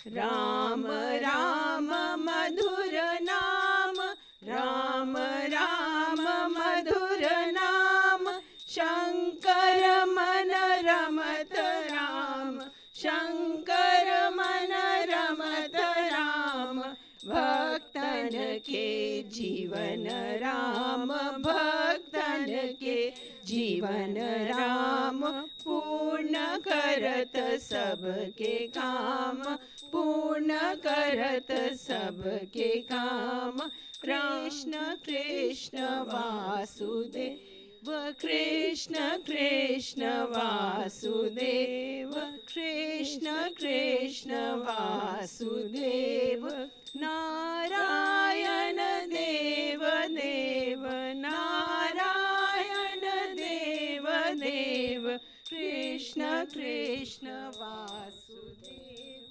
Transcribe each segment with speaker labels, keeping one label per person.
Speaker 1: राम राम मधुर नाम, राम राम मधुर नाम, शंकर मन रमत राम, शंकर मन रमत राम। भक्तन के जीवन राम, भक्तन के जीवन राम, पूर्ण करत सबके काम, पूर्ण करत सबके काम। कृष्ण कृष्ण वासुदेव, कृष्ण कृष्ण वासुदेव, कृष्ण कृष्ण वासुदेव। नारायण देव देव, नारायण देव देव, Krishna Krishna Vasudev.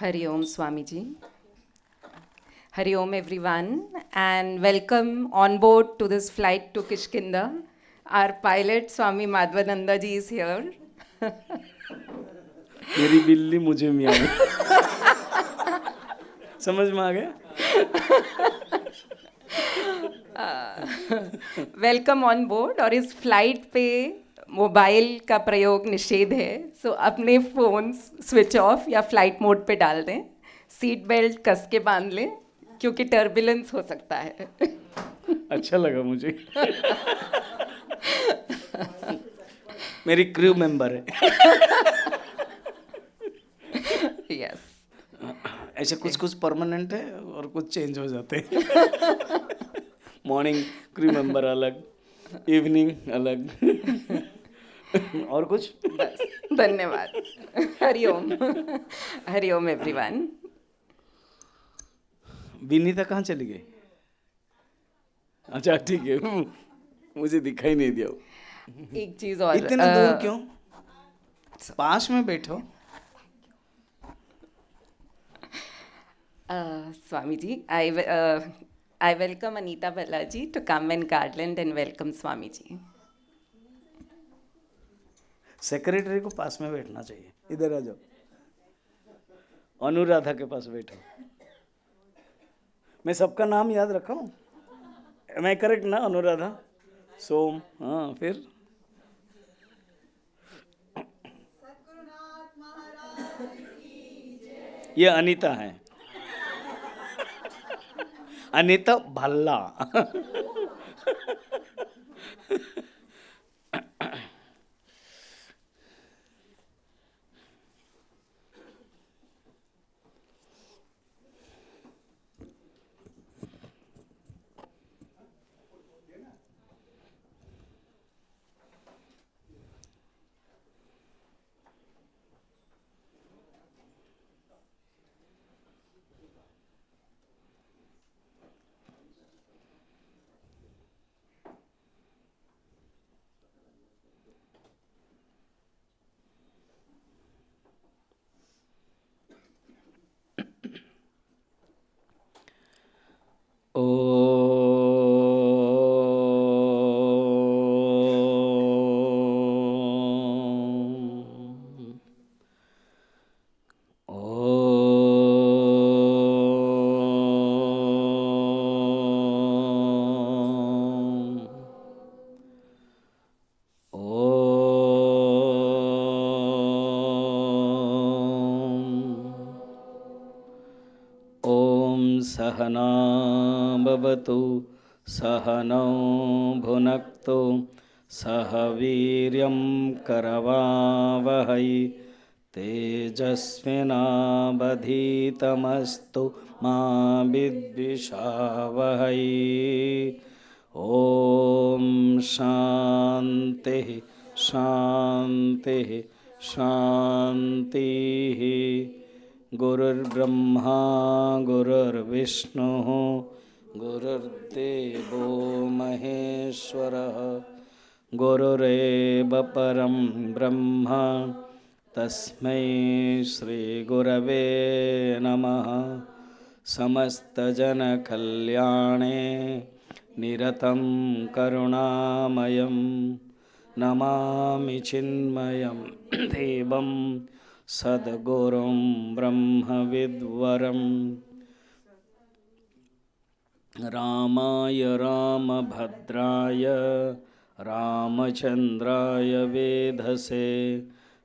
Speaker 2: Hari Om Swamiji. Hari Om everyone, and welcome on board to this flight to Kishkinda. Our pilot Swami Madhvananda ji is here.
Speaker 3: मेरी बिल्ली मुझे मियाँ समझ में आ गया?
Speaker 2: Welcome on board. और इस फ्लाइट पे मोबाइल का प्रयोग निषेध है, सो अपने फ़ोन स्विच ऑफ या फ्लाइट मोड पे डाल दें। सीट बेल्ट कस के बांध लें क्योंकि टर्बुलेंस हो सकता है।
Speaker 3: अच्छा लगा मुझे। मेरी क्रू मेंबर है।
Speaker 2: यस।
Speaker 3: ऐसे कुछ कुछ परमानेंट है और कुछ चेंज हो जाते हैं। मॉर्निंग क्रू मेंबर अलग, इवनिंग अलग। और कुछ?
Speaker 2: बस, धन्यवाद। हरि ओम। हरि ओम एवरीवन।
Speaker 3: विनीता कहाँ चली गई? अच्छा ठीक है, मुझे दिखाई नहीं दिया।
Speaker 2: एक चीज और,
Speaker 3: इतने दूर क्यों? पास में बैठो।
Speaker 2: Swamiji, I welcome Anita Balaji to come in Garland and welcome Swamiji.
Speaker 3: Secretary को पास में बैठना चाहिए। इधर आ जाओ, अनुराधा के पास बैठो। मैं सबका नाम याद रखा हूँ, मैं करेक्ट ना? अनुराधा, सोम, हाँ फिर ये अनीता है, अनीता भल्ला। सहना भवतु सहनौ भुनक्तु सह वीर्यं करवावहै तेजस्विनावधीतमस्तु मा विद्विषावहै। ॐ शान्तिः शान्तिः शान्तिः। गुरुर्ब्रह्मा गुरुर्विष्णुः गुरुर्देवो महेश्वरः गुरुरेव परं ब्रह्म तस्मै श्रीगुरवे नमः। समस्तजनकल्याणे निरतं करुणामयं नमामि चिन्मयं देवं सद्गुरुं ब्रह्मविद्वरम् रामाय रामभद्राय रामचन्द्राय वेधसे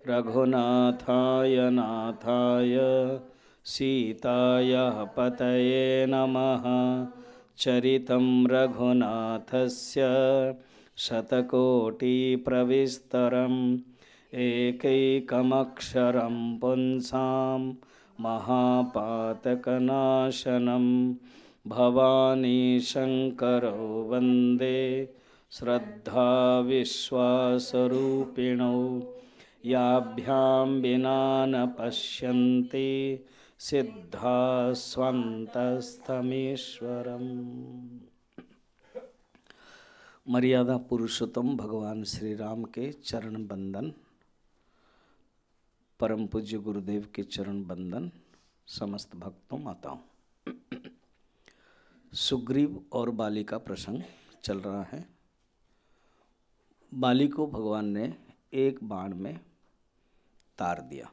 Speaker 3: रघुनाथाय नाथाय सीताय पतये नमः। चरितं रघुनाथस्य शतकोटिप्रविस्तरम् एकैकमक्षरं पुंसां महापातकनाशनं भवानी शङ्करो वन्दे श्रद्धाविश्वासरूपिणौ याभ्यां विना न पश्यन्ति सिद्धास्वन्तस्तमीश्वरम्। मर्यादा पुरुषोत्तम भगवान श्री राम के चरण बंदन, परम पूज्य गुरुदेव के चरण बंदन, समस्त भक्तों माताओं। सुग्रीव और बाली का प्रसंग चल रहा है। बाली को भगवान ने एक बाण में तार दिया।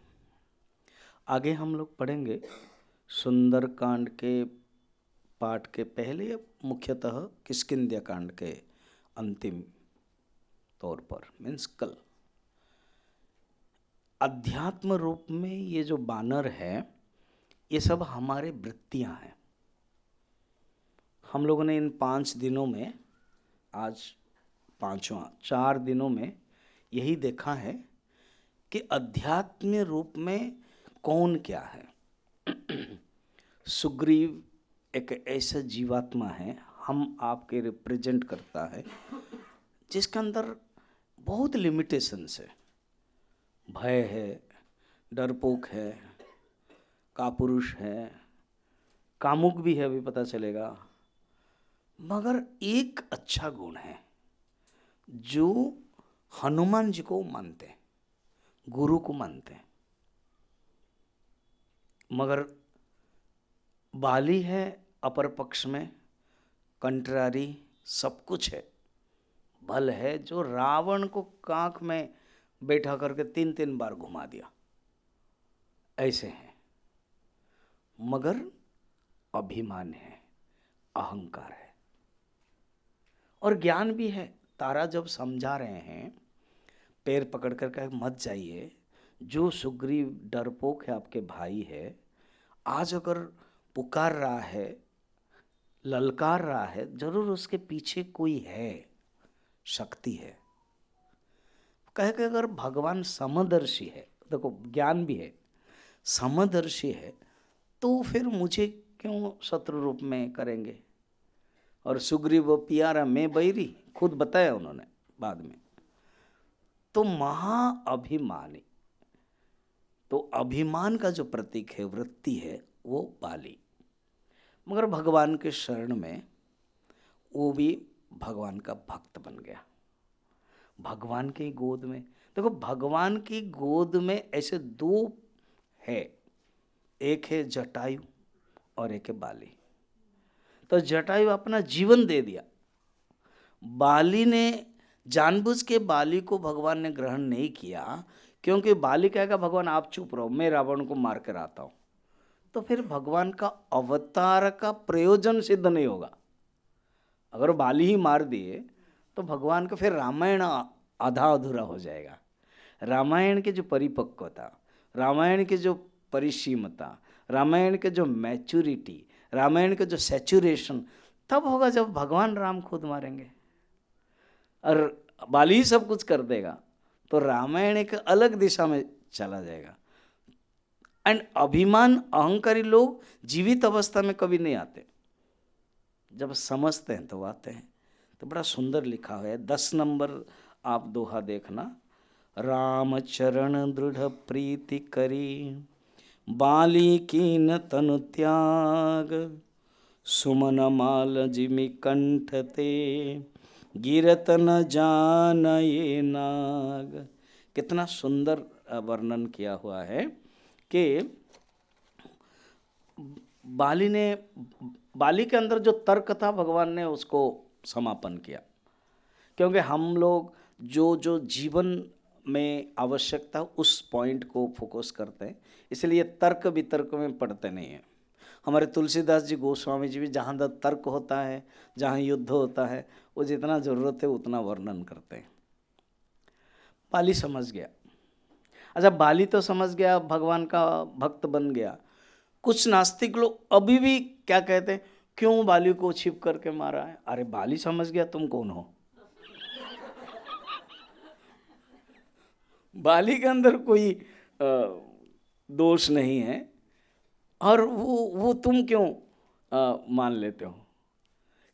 Speaker 3: आगे हम लोग पढ़ेंगे सुंदर कांड के पाठ के पहले, मुख्यतः किष्किंध्या कांड के अंतिम तौर पर, मीन्स कल। अध्यात्म रूप में ये जो बानर है, ये सब हमारे वृत्तियां हैं। हम लोगों ने इन 5 दिनों में, आज 5वां, 4 दिनों में यही देखा है कि अध्यात्म रूप में कौन क्या है। सुग्रीव एक ऐसा जीवात्मा है, हम आपके रिप्रेजेंट करता है, जिसके अंदर बहुत लिमिटेशंस है। भय है, डरपोक है, कापुरुष है, कामुक भी है, अभी पता चलेगा। मगर एक अच्छा गुण है जो हनुमान जी को मानते हैं, गुरु को मानते हैं। मगर बाली है अपर पक्ष में, कंट्रारी सब कुछ है। बल है जो रावण को कांख में बैठा करके 3-3 बार घुमा दिया, ऐसे हैं। मगर अभिमान है, अहंकार है और ज्ञान भी है। तारा जब समझा रहे हैं, पैर पकड़ कर कहे मत जाइए, जो सुग्रीव डरपोक है, आपके भाई है, आज अगर पुकार रहा है, ललकार रहा है, जरूर उसके पीछे कोई है, शक्ति है। कहे कि अगर भगवान समदर्शी है, देखो ज्ञान भी है, समदर्शी है, तो फिर मुझे क्यों शत्रु रूप में करेंगे। और सुग्रीव वो पियारा, मैं बैरी, खुद बताया उन्होंने बाद में। तो महाअभिमानी, तो अभिमान का जो प्रतीक है, वृत्ति है, वो बाली। मगर भगवान के शरण में वो भी भगवान का भक्त बन गया। भगवान की गोद में, देखो भगवान की गोद में ऐसे 2 है, एक है जटायु और एक है बाली। तो जटायु अपना जीवन दे दिया, बाली ने जानबूझ के बाली को भगवान ने ग्रहण नहीं किया, क्योंकि बाली कहेगा भगवान आप चुप रहो, मैं रावण को मार कर आता हूँ। तो फिर भगवान का अवतार का प्रयोजन सिद्ध नहीं होगा। अगर बाली ही मार दिए तो भगवान का फिर रामायण आधा अधूरा हो जाएगा। रामायण के जो परिपक्वता, रामायण के जो परिसीमता, रामायण के जो मैच्योरिटी, रामायण के जो सैचुरेशन तब होगा जब भगवान राम खुद मारेंगे। और बाली ही सब कुछ कर देगा तो रामायण एक अलग दिशा में चला जाएगा। एंड अभिमान, अहंकारी लोग जीवित अवस्था में कभी नहीं आते, जब समझते हैं तो आते हैं। तो बड़ा सुंदर लिखा हुआ है, 10 नंबर आप दोहा देखना। राम चरण दृढ़ प्रीति करी, बाली कीन तनु त्याग, सुमन माल जिमि कंठ ते, गिरत न जान ये नाग। कितना सुंदर वर्णन किया हुआ है कि बाली के अंदर जो तर्क था भगवान ने उसको समापन किया। क्योंकि हम लोग जो जो जीवन में आवश्यकता उस पॉइंट को फोकस करते हैं, इसलिए तर्क वितर्क में पढ़ते नहीं हैं। हमारे तुलसीदास जी गोस्वामी जी भी जहाँ तर्क होता है, जहाँ युद्ध होता है, वो जितना ज़रूरत है उतना वर्णन करते हैं। बाली समझ गया। अच्छा, बाली तो समझ गया, भगवान का भक्त बन गया। कुछ नास्तिक लोग अभी भी क्या कहते हैं, क्यों बाली को छिप करके मारा है? अरे बाली समझ गया, तुम कौन हो? बाली के अंदर कोई दोष नहीं है, और वो तुम क्यों मान लेते हो?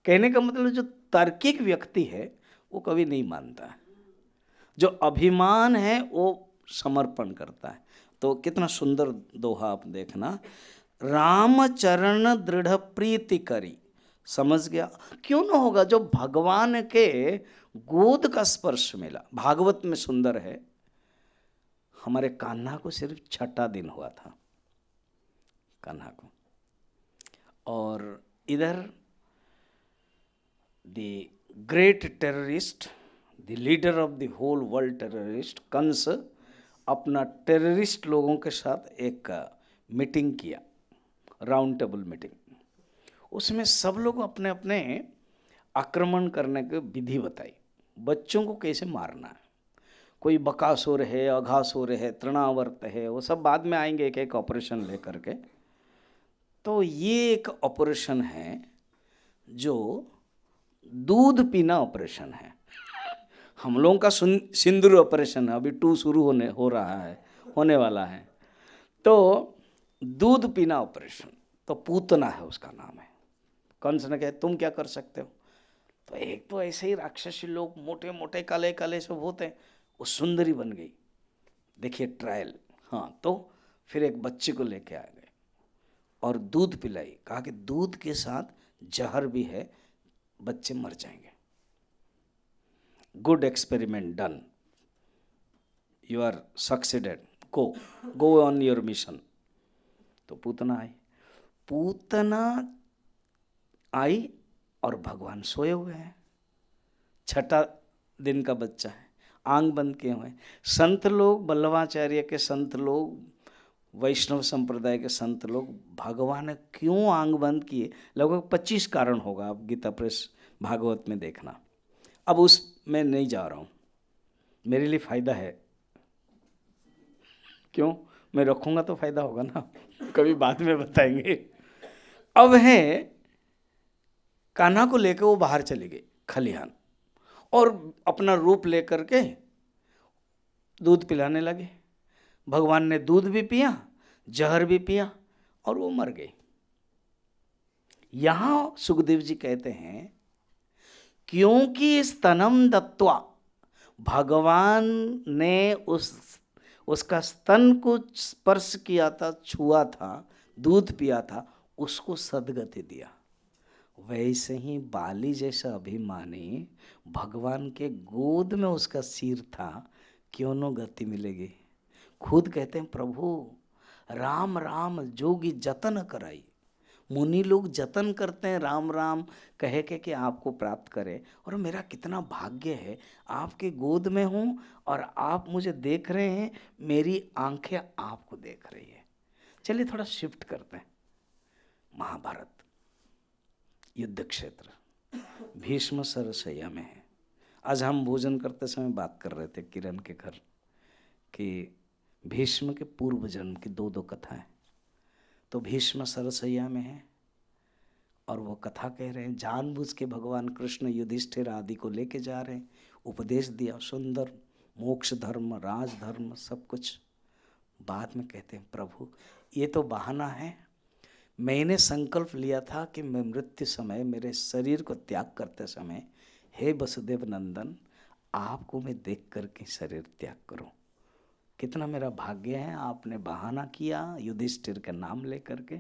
Speaker 3: कहने का मतलब जो तार्किक व्यक्ति है वो कभी नहीं मानता, जो अभिमान है वो समर्पण करता है। तो कितना सुंदर दोहा आप देखना, राम चरण दृढ़ प्रीति करी। समझ गया? क्यों ना होगा, जो भगवान के गोद का स्पर्श मिला। भागवत में सुंदर है, हमारे कान्हा को सिर्फ 6ठा दिन हुआ था, कान्हा को। और इधर the great terrorist, the leader of the whole world terrorist, Kans अपना टेररिस्ट लोगों के साथ एक मीटिंग किया, राउंड टेबल मीटिंग। उसमें सब लोग अपने अपने आक्रमण करने की विधि बताई, बच्चों को कैसे मारना है। कोई बकासुर है, अघासुर है, तृणावर्त है, वो सब बाद में आएंगे एक एक ऑपरेशन लेकर के। तो ये एक ऑपरेशन है जो दूध पीना ऑपरेशन है। हम लोगों का सिंदूर ऑपरेशन है, अभी 2 शुरू होने वाला है। तो दूध पीना ऑपरेशन, तो पूतना है उसका नाम है। कंस ने कहा तुम क्या कर सकते हो? तो एक तो ऐसे ही राक्षसी लोग मोटे मोटे काले काले सब होते हैं, वो सुंदरी बन गई। देखिए ट्रायल। हाँ, तो फिर एक बच्चे को लेके आ गए और दूध पिलाई, कहा कि दूध के साथ जहर भी है, बच्चे मर जाएंगे। Good experiment done, you are succeeded, go on your mission. तो पूतना आई और भगवान सोए हुए हैं। 6ठा दिन का बच्चा है, आंग बंद किए हुए। संत लोग, बल्लभाचार्य के संत लोग, वैष्णव संप्रदाय के संत लोग, भगवान ने क्यों आंग बंद किए, लगभग 25 कारण होगा, आप गीता प्रेस भागवत में देखना। अब उसमें नहीं जा रहा हूँ, मेरे लिए फ़ायदा है। क्यों? मैं रखूँगा तो फ़ायदा होगा ना, कभी बाद में बताएंगे। अब है, कान्हा को लेकर वो बाहर चले गए खलिहान, और अपना रूप लेकर के दूध पिलाने लगे। भगवान ने दूध भी पिया, जहर भी पिया, और वो मर गए। यहाँ सुखदेव जी कहते हैं, क्योंकि स्तनम दत्वा, भगवान ने उसका स्तन को स्पर्श किया था, छुआ था, दूध पिया था, उसको सद्गति दिया। वैसे ही बाली जैसा अभिमानी, भगवान के गोद में उसका सिर था, क्यों न गति मिलेगी। खुद कहते हैं प्रभु राम राम जोगी जतन कराई। मुनि लोग जतन करते हैं राम राम कहे के कि आपको प्राप्त करे, और मेरा कितना भाग्य है, आपके गोद में हूँ और आप मुझे देख रहे हैं, मेरी आंखें आपको देख रही है। चलिए थोड़ा शिफ्ट करते हैं। महाभारत युद्ध क्षेत्र, भीष्म सरसैया में है। आज हम भोजन करते समय बात कर रहे थे किरण के घर कि भीष्म के पूर्व जन्म की 2 कथाएं। तो भीष्म सरसैया में है, और वो कथा कह रहे हैं, जानबूझ के भगवान कृष्ण युधिष्ठिर आदि को लेके जा रहे हैं, उपदेश दिया सुंदर, मोक्ष धर्म, राजधर्म, सब कुछ। बाद में कहते हैं प्रभु ये तो बहाना है, मैंने संकल्प लिया था कि मैं मृत्यु समय, मेरे शरीर को त्याग करते समय, हे वसुदेव नंदन, आपको मैं देख करके शरीर त्याग करूं। कितना मेरा भाग्य है, आपने बहाना किया, युधिष्ठिर का नाम लेकर के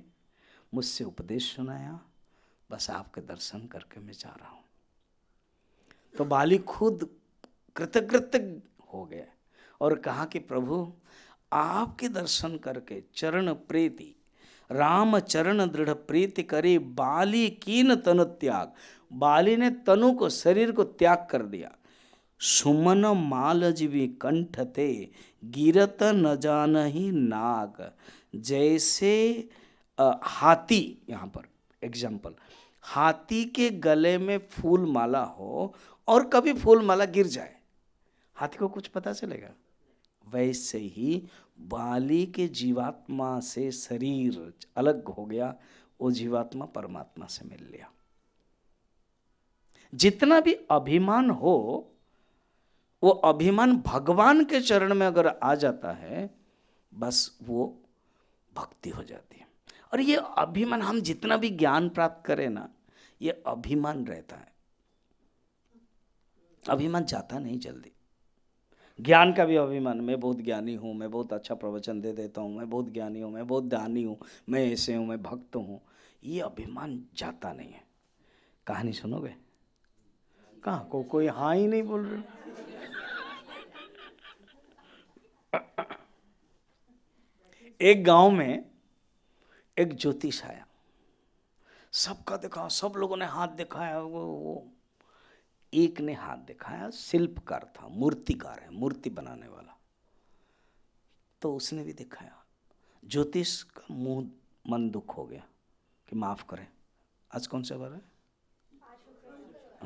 Speaker 3: मुझसे उपदेश सुनाया, बस आपके दर्शन करके मैं जा रहा हूँ। तो बाली खुद कृतकृत्य हो गया और कहा कि प्रभु आपके दर्शन करके चरण प्रीति, राम चरण दृढ़ प्रीति करी, बाली कीन तनु त्याग। बाली ने तनु को, शरीर को त्याग कर दिया। सुमन माल जीवी कंठ ते, गिरत न जानहि नाग। जैसे हाथी, यहाँ पर एग्जाम्पल, हाथी के गले में फूल माला हो और कभी फूल माला गिर जाए, हाथी को कुछ पता चलेगा? वैसे ही बाली के जीवात्मा से शरीर अलग हो गया, वो जीवात्मा परमात्मा से मिल लिया। जितना भी अभिमान हो, वो अभिमान भगवान के चरण में अगर आ जाता है, बस वो भक्ति हो जाती है। और ये अभिमान, हम जितना भी ज्ञान प्राप्त करें ना, ये अभिमान रहता है, अभिमान जाता नहीं जल्दी। ज्ञान का भी अभिमान, मैं बहुत ज्ञानी हूँ, मैं बहुत अच्छा प्रवचन दे देता हूँ, मैं बहुत ज्ञानी हूँ, मैं बहुत दानी हूँ, मैं ऐसे हूँ, मैं भक्त हूँ, ये अभिमान जाता नहीं है। कहानी सुनोगे? कहाँ कोई हाँ ही नहीं बोल रहे। एक गांव में एक ज्योतिष आया, सबका देखा, सब लोगों ने हाथ दिखाया, वो एक ने हाथ दिखाया, शिल्पकार था, मूर्तिकार है, मूर्ति बनाने वाला, तो उसने भी दिखाया। ज्योतिष का मुंह मन दुख हो गया कि माफ करें, आज कौन सा बार है?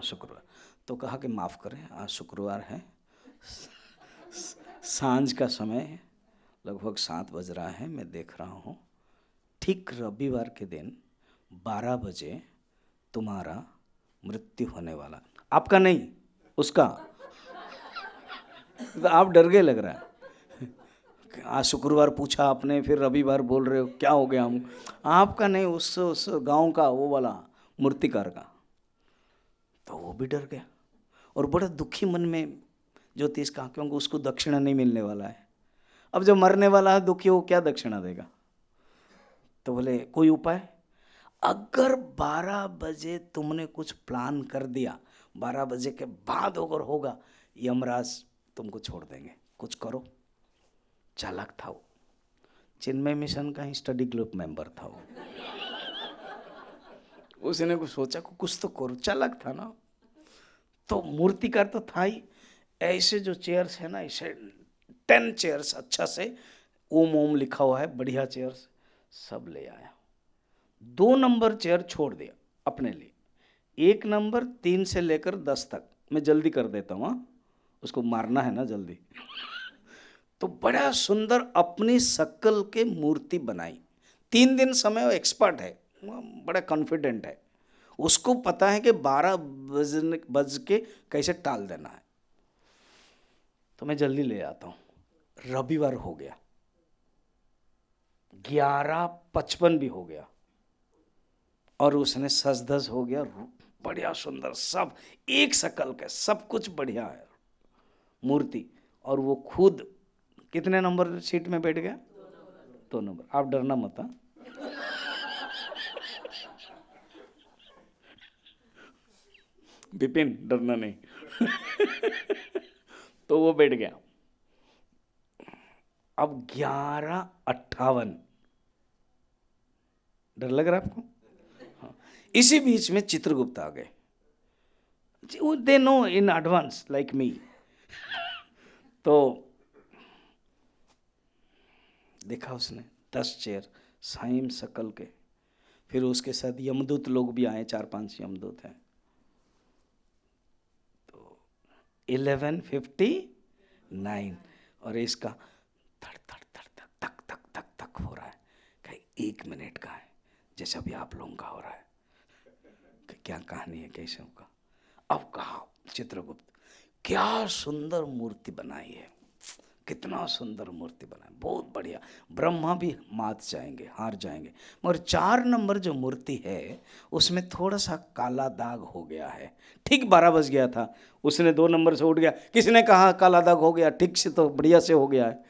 Speaker 3: शुक्रवार। तो कहा कि माफ करें, आज शुक्रवार है, सांझ का समय है, लगभग 7 बज रहा है, मैं देख रहा हूँ, ठीक रविवार के दिन 12 बजे तुम्हारा मृत्यु होने वाला, आपका नहीं, उसका। तो आप डर गए लग रहा है। आज शुक्रवार पूछा आपने, फिर रविवार बोल रहे हो, क्या हो गया? हम आपका नहीं, उस गांव का, वो वाला मूर्तिकार का। तो वो भी डर गया और बड़ा दुखी मन में ज्योतिष का, क्योंकि उसको दक्षिणा नहीं मिलने वाला है। अब जब मरने वाला है दुखी, वो क्या दक्षिणा देगा? तो बोले कोई उपाय? अगर 12 बजे तुमने कुछ प्लान कर दिया, 12 बजे के बाद अगर होगा, यमराज तुमको छोड़ देंगे, कुछ करो। चालाक था वो, चिन्मय मिशन का ही स्टडी ग्रुप मेंबर था वो। उसने कुछ सोचा को कुछ तो करो, चालाक था ना। तो मूर्तिकार तो था ही, ऐसे जो चेयर्स है ना, ऐसे 10 चेयर्स अच्छा से ओम ओम लिखा हुआ है, बढ़िया चेयर्स सब ले आया। 2 नंबर चेयर छोड़ दिया अपने लिए, 1 नंबर 3 से लेकर 10 तक मैं जल्दी कर देता हूँ, उसको मारना है ना जल्दी। तो बड़ा सुंदर अपनी शक्ल के मूर्ति बनाई। 3 दिन समय, वो एक्सपर्ट है, बड़ा कॉन्फिडेंट है, उसको पता है कि 12 बज के कैसे टाल देना है। तो मैं जल्दी ले आता हूँ। रविवार हो गया, 11:55 भी हो गया और उसने सज धज हो गया, बढ़िया सुंदर, सब एक शक्ल के, सब कुछ बढ़िया है मूर्ति। और वो खुद कितने नंबर सीट में बैठ गया? 2 नंबर। आप डरना मत, हाँ? विपिन डरना नहीं। तो वो बैठ गया। अब 11:58, डर लग रहा है आपको? हाँ। इसी बीच में चित्रगुप्त आ गए। They know in advance like me. तो देखा उसने 10 चेयर साइम शकल के, फिर उसके साथ यमदूत लोग भी आए, 4-5 यमदूत हैं। तो 11:59 और इसका धड़ धड़ धड़ धड़ तक तक तक तक हो रहा है। कहीं 1 मिनट का है, जैसा भी आप लोगों का हो रहा है। क्या कहानी है, कैसे होगा? अब कहा चित्रगुप्त, क्या सुंदर मूर्ति बनाई है, कितना सुंदर मूर्ति बनाई, बहुत बढ़िया। ब्रह्मा भी मात जाएंगे, हार जाएंगे। मगर 4 नंबर जो मूर्ति है उसमें थोड़ा सा काला दाग हो गया है। ठीक 12 बज गया था, उसने 2 नंबर से उठ गया। किसने कहा काला दाग हो गया? ठीक से तो बढ़िया से हो गया है।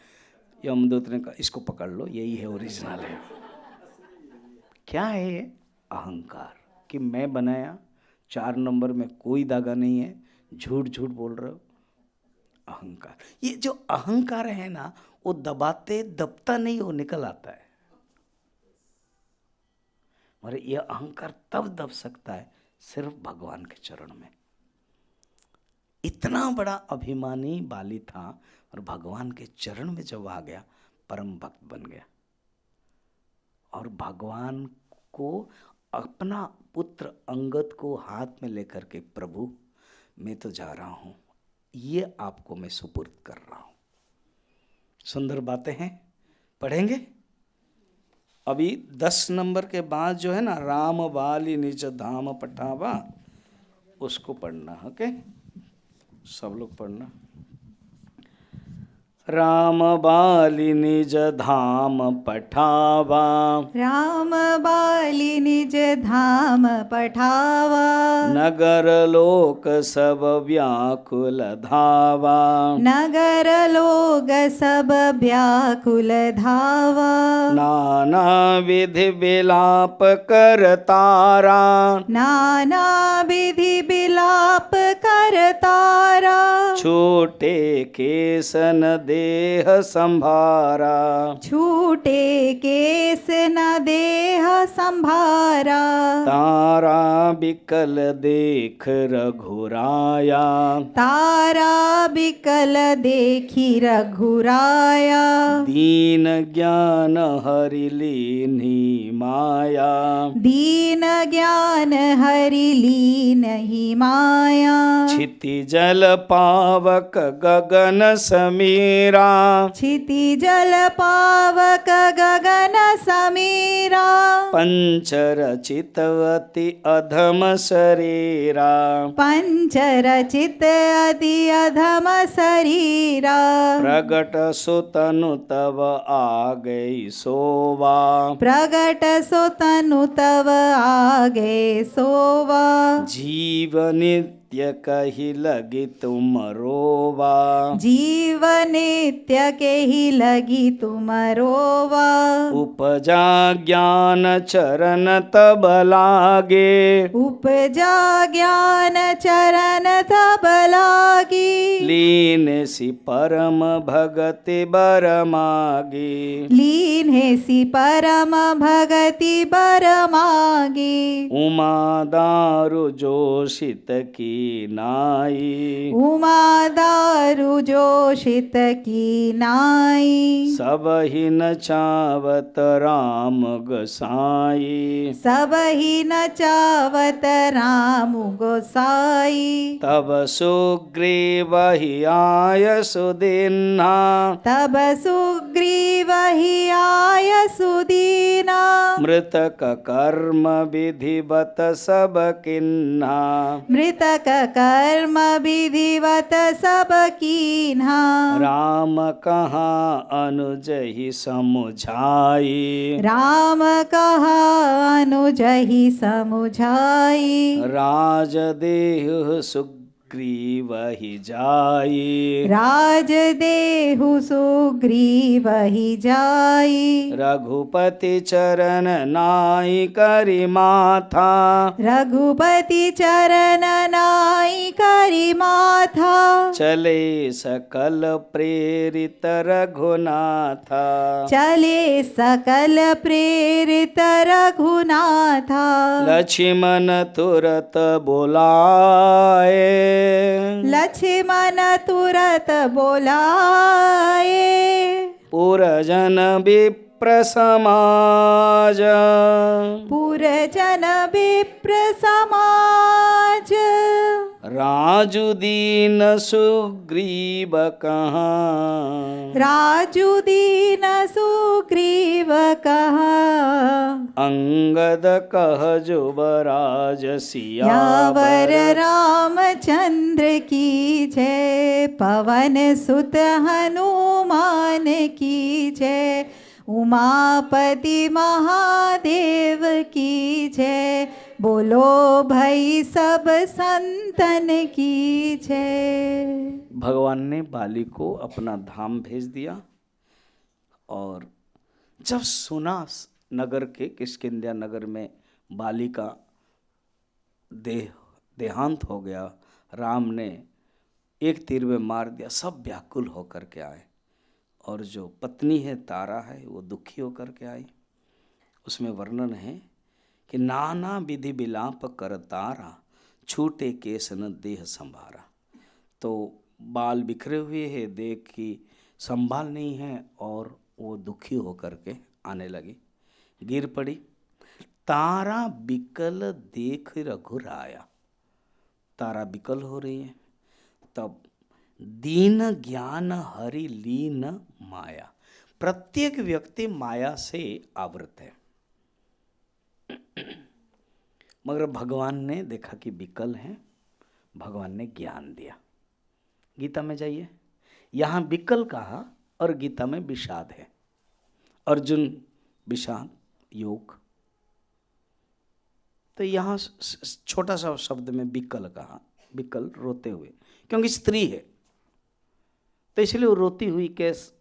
Speaker 3: यमदूत ने कहा इसको पकड़ लो, यही है ओरिजिनल है। क्या है ये? अहंकार, कि मैं बनाया, 4 नंबर में कोई दागा नहीं है, झूठ झूठ बोल रहे हो। अहंकार, ये जो अहंकार है ना, वो दबाते दबता नहीं, वो निकल आता है। और ये अहंकार तब दब सकता है सिर्फ भगवान के चरण में। इतना बड़ा अभिमानी बाली था और भगवान के चरण में जब आ गया परम भक्त बन गया और भगवान को अपना पुत्र अंगद को हाथ में लेकर के, प्रभु मैं तो जा रहा हूं, ये आपको मैं सुपुर्द कर रहा हूं। सुंदर बातें हैं, पढ़ेंगे। अभी 10 नंबर के बाद जो है ना, राम बाली निज धाम पठावा, उसको पढ़ना। ओके, सब लोग पढ़ना। राम बाली निज धाम पठावा,
Speaker 1: राम बाली निज धाम पठावा,
Speaker 3: नगर लोक सब व्याकुल धावा,
Speaker 1: नगर लोग सब व्याकुल धावा,
Speaker 3: नाना विधि विलाप कर तारा,
Speaker 1: नाना विधि विलाप कर तारा,
Speaker 3: छोटे केसन देह संभारा,
Speaker 1: छूटे केस न देह संभारा,
Speaker 3: तारा बिकल देख रघुराया,
Speaker 1: तारा बिकल देखी रघुराया, दीन
Speaker 3: ज्ञान हरि लीन्ही माया,
Speaker 1: दीन ज्ञान हरि लीन्ही माया,
Speaker 3: क्षिति जल पावक गगन समीरा,
Speaker 1: क्षिति जल पावक गगन समीरा,
Speaker 3: पंचरचितवती अधम शरीरा,
Speaker 1: पंचरचित अति अधम शरीरा,
Speaker 3: प्रगट सुतनु तव आ गई सोवा,
Speaker 1: प्रगट सो तनु तव आगे सोवा,
Speaker 3: जीव नित्य कही लगी तुम रोवा,
Speaker 1: जीव नित्य के ही लगी तुम रोवा,
Speaker 3: उपजा ज्ञान चरण तब लागे,
Speaker 1: उपजा ज्ञान चरण तब लागी,
Speaker 3: लीन सी परम भगति बर मागी,
Speaker 1: लीन है सी परम भगति बर मागी,
Speaker 3: उमा दारु जोशित की नाई,
Speaker 1: उमा दारु जोशित की नाई,
Speaker 3: सब ही नचावत राम गोसाई,
Speaker 1: सब ही नचावत राम गोसाई,
Speaker 3: तब सुग्रीव ही आय सुदीना,
Speaker 1: तब सुग्रीव ही आय सुदीना,
Speaker 3: मृतक कर्म विधिवत सब किन्हा,
Speaker 1: मृतक कर्म विधिवत सब कीन्हा,
Speaker 3: राम कहाँ अनुज ही समुझाई,
Speaker 1: राम कहा अनुज ही समुझाई,
Speaker 3: राज देह सुग्रीव ही जाई,
Speaker 1: राज देहु सुग्रीव ही जाई,
Speaker 3: रघुपति चरण नाई करी माथा,
Speaker 1: रघुपति चरण नाई करी माथा,
Speaker 3: चले सकल प्रेरित रघुनाथा,
Speaker 1: चले सकल प्रेरित रघुनाथा,
Speaker 3: लक्ष्मण तुरत बोलाए,
Speaker 1: लक्ष्मण तुरत बोलाए,
Speaker 3: पुरजन विप्र समाज,
Speaker 1: पुरजन विप्र समाज,
Speaker 3: राजु दीन सुग्रीव कहाँ,
Speaker 1: राजु दीन सुग्रीव कहाँ,
Speaker 3: अंगद कह जुबराज
Speaker 1: यावर
Speaker 3: सियावर,
Speaker 1: रामचंद्र की जय, पवन सुत हनुमान की जय, उमापति महादेव की जय, बोलो भाई सब संतन की जय।
Speaker 3: भगवान ने बाली को अपना धाम भेज दिया और जब सुना नगर के किष्किंध्या नगर में बाली का देहांत हो गया, राम ने एक तीर में मार दिया, सब व्याकुल होकर के आए और जो पत्नी है तारा है वो दुखी होकर के आई। उसमें वर्णन है कि नाना विधि विलाप कर तारा, छूटे केस न देह संभारा। तो बाल बिखरे हुए हैं, देख कि संभाल नहीं है, और वो दुखी होकर के आने लगी, गिर पड़ी। तारा बिकल देख रघुराया, तारा बिकल हो रही है। तब दीन ज्ञान हरि लीन माया, प्रत्येक व्यक्ति माया से आवृत है, मगर भगवान ने देखा कि विकल है, भगवान ने ज्ञान दिया। गीता में जाइए, यहाँ विकल कहा और गीता में विषाद है। अर्जुन विषाद योग, तो यहाँ छोटा सा शब्द में विकल कहा, विकल रोते हुए, क्योंकि स्त्री है तो इसलिए वो रोती हुई केस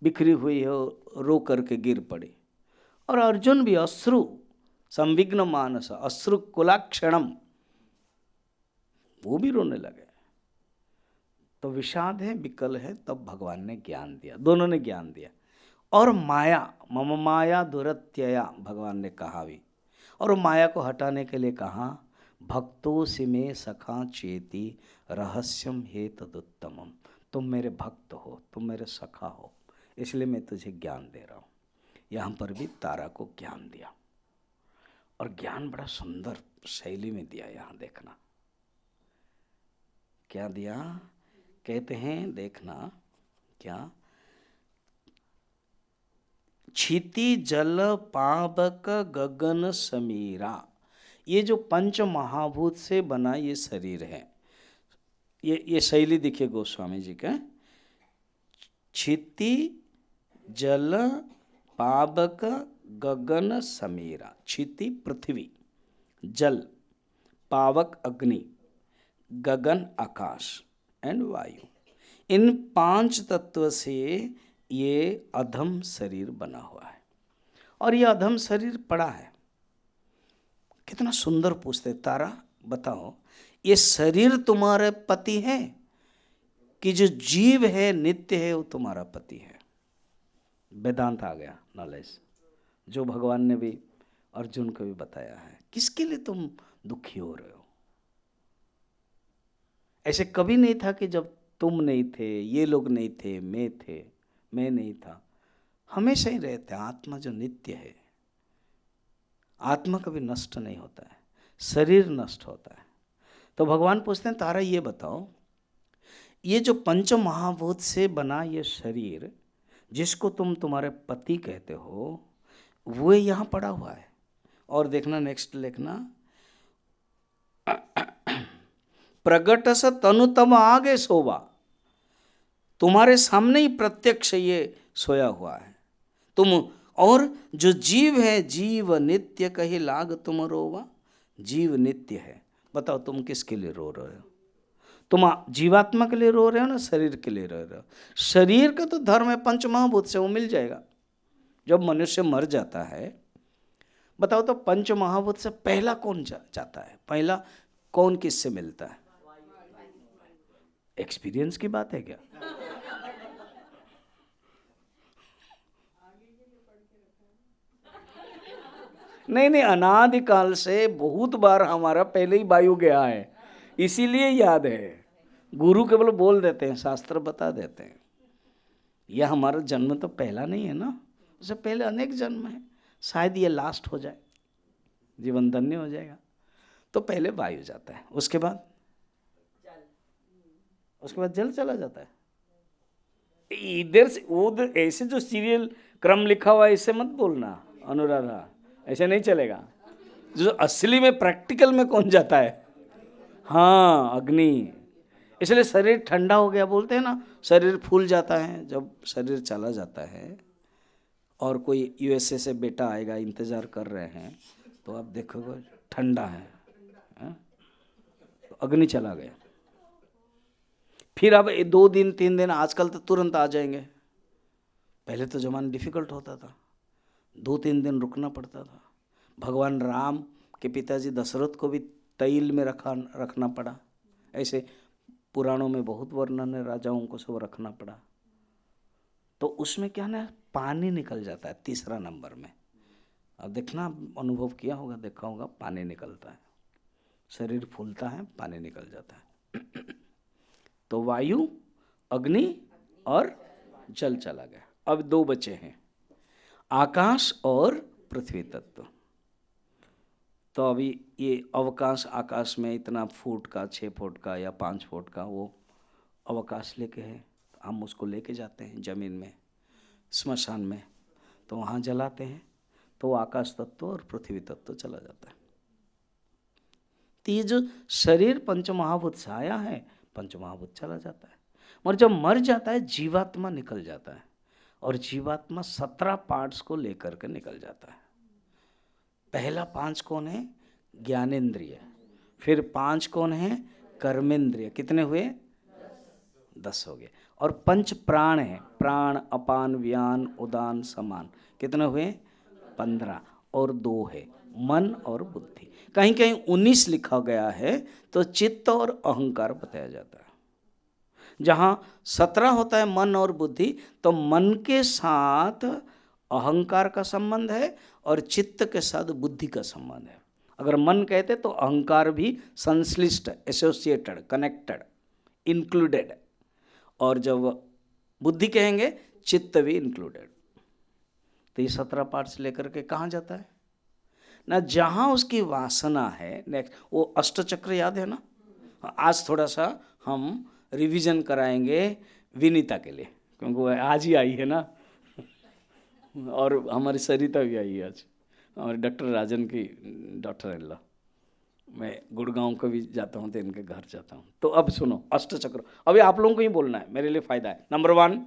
Speaker 3: बिखरी हुई है, रो करके गिर पड़ी। और अर्जुन भी अश्रु संविघ्न मानस अश्रु कुलाक्षणम, वो भी रोने लगे। तो विषाद है, विकल है, तब भगवान ने ज्ञान दिया, दोनों ने ज्ञान दिया। और माया, मम माया दुरत्यया, भगवान ने कहा भी, और माया को हटाने के लिए कहा, भक्तो सिमे सखा चेती रहस्यम हे तदुत्तमम, तुम मेरे भक्त हो, तुम मेरे सखा हो, इसलिए मैं तुझे ज्ञान दे रहा हूँ। यहाँ पर भी तारा को ज्ञान दिया, और ज्ञान बड़ा सुंदर शैली में दिया। यहाँ देखना क्या दिया, कहते हैं, देखना क्या, क्षिति जल पावक गगन समीरा, ये जो पंच महाभूत से बना ये शरीर है, ये शैली देखिए गोस्वामी जी का, क्षिति जल पावक गगन समीरा, क्षिति पृथ्वी, जल, पावक अग्नि, गगन आकाश एंड वायु, इन 5 तत्व से ये अधम शरीर बना हुआ है। और ये अधम शरीर पड़ा है। कितना सुंदर पूछते, तारा बताओ ये शरीर तुम्हारे पति है कि जो जीव है नित्य है वो तुम्हारा पति है? वेदांत आ गया, नॉलेज, जो भगवान ने भी अर्जुन को भी बताया है। किसके लिए तुम दुखी हो रहे हो? ऐसे कभी नहीं था कि जब तुम नहीं थे, ये लोग नहीं थे, मैं नहीं था, हमेशा ही रहते। आत्मा जो नित्य है, आत्मा कभी नष्ट नहीं होता है, शरीर नष्ट होता है। तो भगवान पूछते हैं, तारा ये बताओ, ये जो पंच महाभूत से बना ये शरीर जिसको तुम तुम्हारे पति कहते हो, वो यहाँ पड़ा हुआ है। और देखना नेक्स्ट लिखना, प्रगट स तनु तम आगे सोवा, तुम्हारे सामने ही प्रत्यक्ष ये सोया हुआ है तुम। और जो जीव है, जीव नित्य कही लाग तुम रोवा, जीव नित्य है। बताओ तुम किसके लिए रो रहे हो? तुम जीवात्मा के लिए रो रहे हो ना शरीर के लिए रो रहे हो? शरीर का तो धर्म है पंच महाभूत से, वो मिल जाएगा जब मनुष्य मर जाता है। बताओ तो पंच महाभूत से पहला कौन जाता है? पहला कौन किससे मिलता है? एक्सपीरियंस की बात है क्या? नहीं, अनादिकाल से बहुत बार हमारा पहले ही वायु गया है, इसीलिए याद है। गुरु केवल बोल देते हैं, शास्त्र बता देते हैं। यह हमारा जन्म तो पहला नहीं है ना, उससे पहले अनेक जन्म है। शायद ये लास्ट हो जाए, जीवन धन्य हो जाएगा। तो पहले वायु जाता है, उसके बाद जल चला जाता है। इधर से उधर ऐसे जो सीरियल क्रम लिखा हुआ है इससे मत बोलना अनुराधा, ऐसे नहीं चलेगा। जो असली में प्रैक्टिकल में कौन जाता है? हाँ, अग्नि। इसलिए शरीर ठंडा हो गया बोलते हैं ना, शरीर फूल जाता है जब शरीर चला जाता है। और कोई यूएसए से बेटा आएगा, इंतजार कर रहे हैं, तो आप देखोगे ठंडा है, तो अग्नि चला गया। फिर अब 2 दिन 3 दिन, आजकल तो तुरंत आ जाएंगे। पहले तो जमाना डिफिकल्ट होता था, 2-3 दिन रुकना पड़ता था। भगवान राम के पिताजी दशरथ को भी तैल में रखना पड़ा। ऐसे पुराणों में बहुत वर्णन है, राजाओं को सब रखना पड़ा। तो उसमें क्या ना, पानी निकल जाता है 3 नंबर में। अब देखना, अनुभव किया होगा, देखा होगा, पानी निकलता है, शरीर फूलता है, पानी निकल जाता है। तो वायु, अग्नि और जल चला गया। अब 2 बचे हैं, आकाश और पृथ्वी तत्व। तो अभी ये अवकाश, आकाश में इतना फुट का, 6 फुट का या 5 फुट का वो अवकाश लेके है, हम उसको लेके जाते हैं जमीन में, स्मशान में, तो वहाँ जलाते हैं, तो आकाश तत्व और पृथ्वी तत्व चला जाता है। तो ये जो शरीर पंचमहाभूत छाया है, पंचमहाभूत चला जाता है। और जब मर जाता है जीवात्मा निकल जाता है, और जीवात्मा 17 पार्ट्स को लेकर के निकल जाता है। पहला 5 कौन है? ज्ञानेंद्रिय। फिर 5 कौन है? कर्मेंद्रिय। कितने हुए? 10 हो गए। और 5 प्राण है, प्राण, अपान, व्यान, उदान, समान। कितने हुए? 15। और 2 है मन और बुद्धि। कहीं कहीं 19 लिखा गया है, तो चित्त और अहंकार बताया जाता है। जहाँ 17 होता है मन और बुद्धि, तो मन के साथ अहंकार का संबंध है और चित्त के साथ बुद्धि का संबंध है। अगर मन कहते तो अहंकार भी संश्लिष्ट, एसोसिएटेड, कनेक्टेड, इंक्लूडेड, और जब बुद्धि कहेंगे चित्त भी इंक्लूडेड। तो ये 17 पार्ट्स लेकर के कहाँ जाता है ना, जहाँ उसकी वासना है। नेक्स्ट वो अष्टचक्र याद है ना, आज थोड़ा सा हम रिवीजन कराएंगे विनीता के लिए, क्योंकि वो आज ही आई है ना, और हमारी सरिता भी आई है आज, और डॉक्टर राजन की डॉक्टर इन लॉ। मैं गुड़गांव को भी जाता हूँ तो इनके घर जाता हूँ। तो अब सुनो अष्टचक्र, अभी आप लोगों को ही बोलना है, मेरे लिए फायदा है। नंबर 1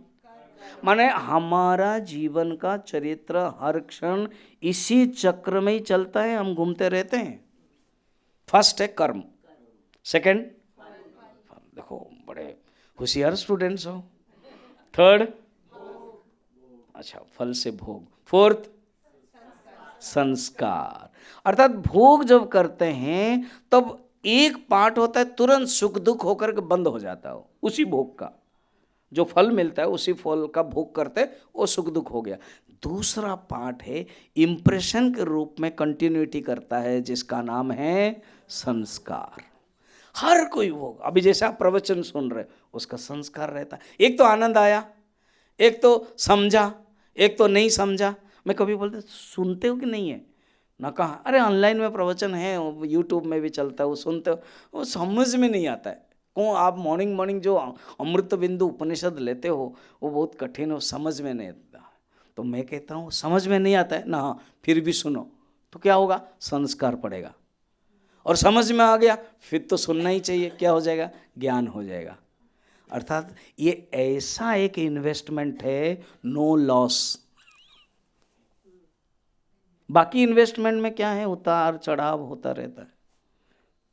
Speaker 3: माने हमारा जीवन का चरित्र हर क्षण इसी चक्र में ही चलता है, हम घूमते रहते हैं। फर्स्ट है कर्म, सेकंड, देखो बड़े होशियार स्टूडेंट्स हो। थर्ड, अच्छा फल से भोग। फोर्थ, संस्कार। अर्थात भोग जब करते हैं तब एक पार्ट होता है तुरंत सुख दुख होकर के बंद हो जाता हो, उसी भोग का जो फल मिलता है उसी फल का भोग करते वो सुख दुख हो गया। दूसरा पार्ट है इंप्रेशन के रूप में कंटिन्यूटी करता है, जिसका नाम है संस्कार। हर कोई भोग, अभी जैसे आप प्रवचन सुन रहे उसका संस्कार रहता है। एक तो आनंद आया, एक तो समझा, एक तो नहीं समझा। मैं कभी बोलते सुनते हो कि नहीं है ना, कहा अरे ऑनलाइन में प्रवचन है, यूट्यूब में भी चलता है, वो सुनते हो, वो समझ में नहीं आता है। कौन आप मॉर्निंग जो अमृत बिंदु उपनिषद लेते हो वो बहुत कठिन हो, समझ में नहीं आता। तो मैं कहता हूँ समझ में नहीं आता है ना, फिर भी सुनो, तो क्या होगा? संस्कार पड़ेगा। और समझ में आ गया फिर तो सुनना ही चाहिए, क्या हो जाएगा? ज्ञान हो जाएगा। अर्थात ये ऐसा एक इन्वेस्टमेंट है, नो लॉस। बाकी इन्वेस्टमेंट में क्या है, उतार चढ़ाव होता रहता है,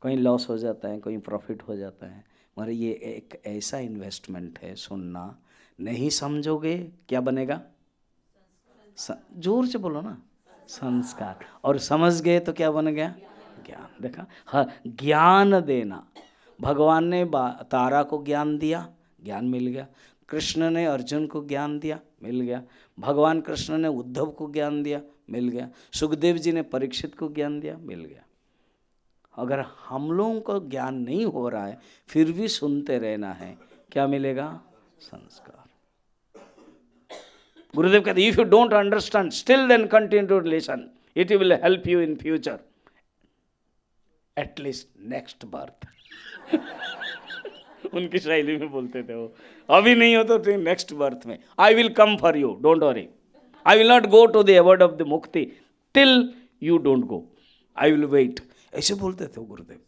Speaker 3: कहीं लॉस हो जाता है, कहीं प्रॉफिट हो जाता है। मगर ये एक ऐसा इन्वेस्टमेंट है, सुनना। नहीं समझोगे क्या बनेगा? जोर से बोलो ना, संस्कार। और समझ गए तो क्या बन गया? ज्ञान। देखा, हाँ, ज्ञान देना। भगवान ने तारा को ज्ञान दिया, ज्ञान मिल गया। कृष्ण ने अर्जुन को ज्ञान दिया, मिल गया। भगवान कृष्ण ने उद्धव को ज्ञान दिया, मिल गया। सुखदेव जी ने परीक्षित को ज्ञान दिया, मिल गया। अगर हम लोगों को ज्ञान नहीं हो रहा है फिर भी सुनते रहना है, क्या मिलेगा? संस्कार। गुरुदेव कहते if you don't understand still then continue to listen, it will help you in future, at least next birth. उनकी शैली में बोलते थे वो, अभी नहीं हो तो नेक्स्ट बर्थ में I will come for you, don't worry, I will not go to the abode of the मुक्ति till you don't go, I will wait. ऐसे बोलते थे गुरुदेव।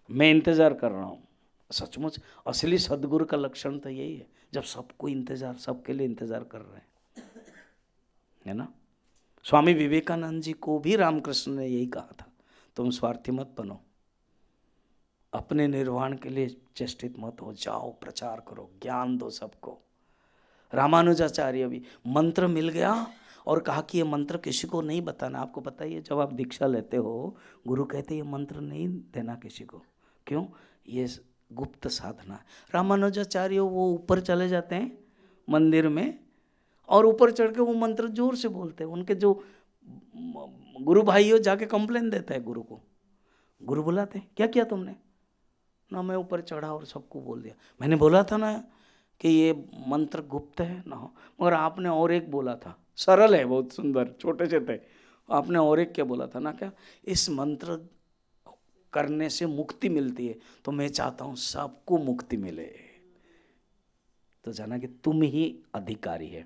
Speaker 3: मैं इंतजार कर रहा हूँ। सचमुच असली सदगुरु का लक्षण तो यही है, जब सबको इंतजार, सबके लिए इंतजार कर रहे हैं, है ना। स्वामी विवेकानंद जी को भी रामकृष्ण ने यही कहा था, तुम स्वार्थी मत बनो, अपने निर्वाण के लिए चेष्टित मत हो, जाओ प्रचार करो, ज्ञान दो सबको। रामानुजाचार्य भी मंत्र मिल गया और कहा कि ये मंत्र किसी को नहीं बताना। आपको पता ही है, जब आप दीक्षा लेते हो गुरु कहते ये मंत्र नहीं देना किसी को। क्यों? ये गुप्त साधना है। रामानुजाचार्य वो ऊपर चले जाते हैं मंदिर में और ऊपर चढ़ के वो मंत्र जोर से बोलते हैं। उनके जो गुरु भाई हो जाके कंप्लेन देता है गुरु को। गुरु बुलाते हैं, क्या किया तुमने? ना मैं ऊपर चढ़ा और सबको बोल दिया। मैंने बोला था ना कि ये मंत्र गुप्त है ना, मगर आपने और एक बोला था, सरल है, बहुत सुंदर, छोटे से थे, आपने और एक क्या बोला था ना, क्या इस मंत्र करने से मुक्ति मिलती है, तो मैं चाहता हूँ सबको मुक्ति मिले। तो जाना कि तुम ही अधिकारी है।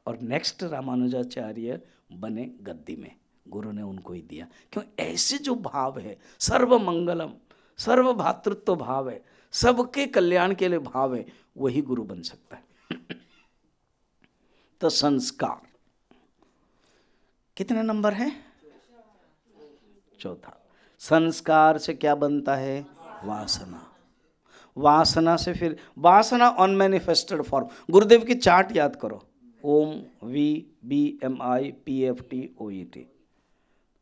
Speaker 3: और नेक्स्ट रामानुजाचार्य बने गद्दी में, गुरु ने उनको ही दिया। क्यों? ऐसे जो भाव है, सर्व मंगलम, सर्व भातृत्व भाव है, सबके कल्याण के लिए भाव है, वही गुरु बन सकता है। तो संस्कार कितने नंबर है? चौथा। संस्कार से क्या बनता है? वासना। वासना से फिर वासना अनमैनिफेस्टेड फॉर्म। गुरुदेव की चार्ट याद करो, ओम V B M I P F T O E T,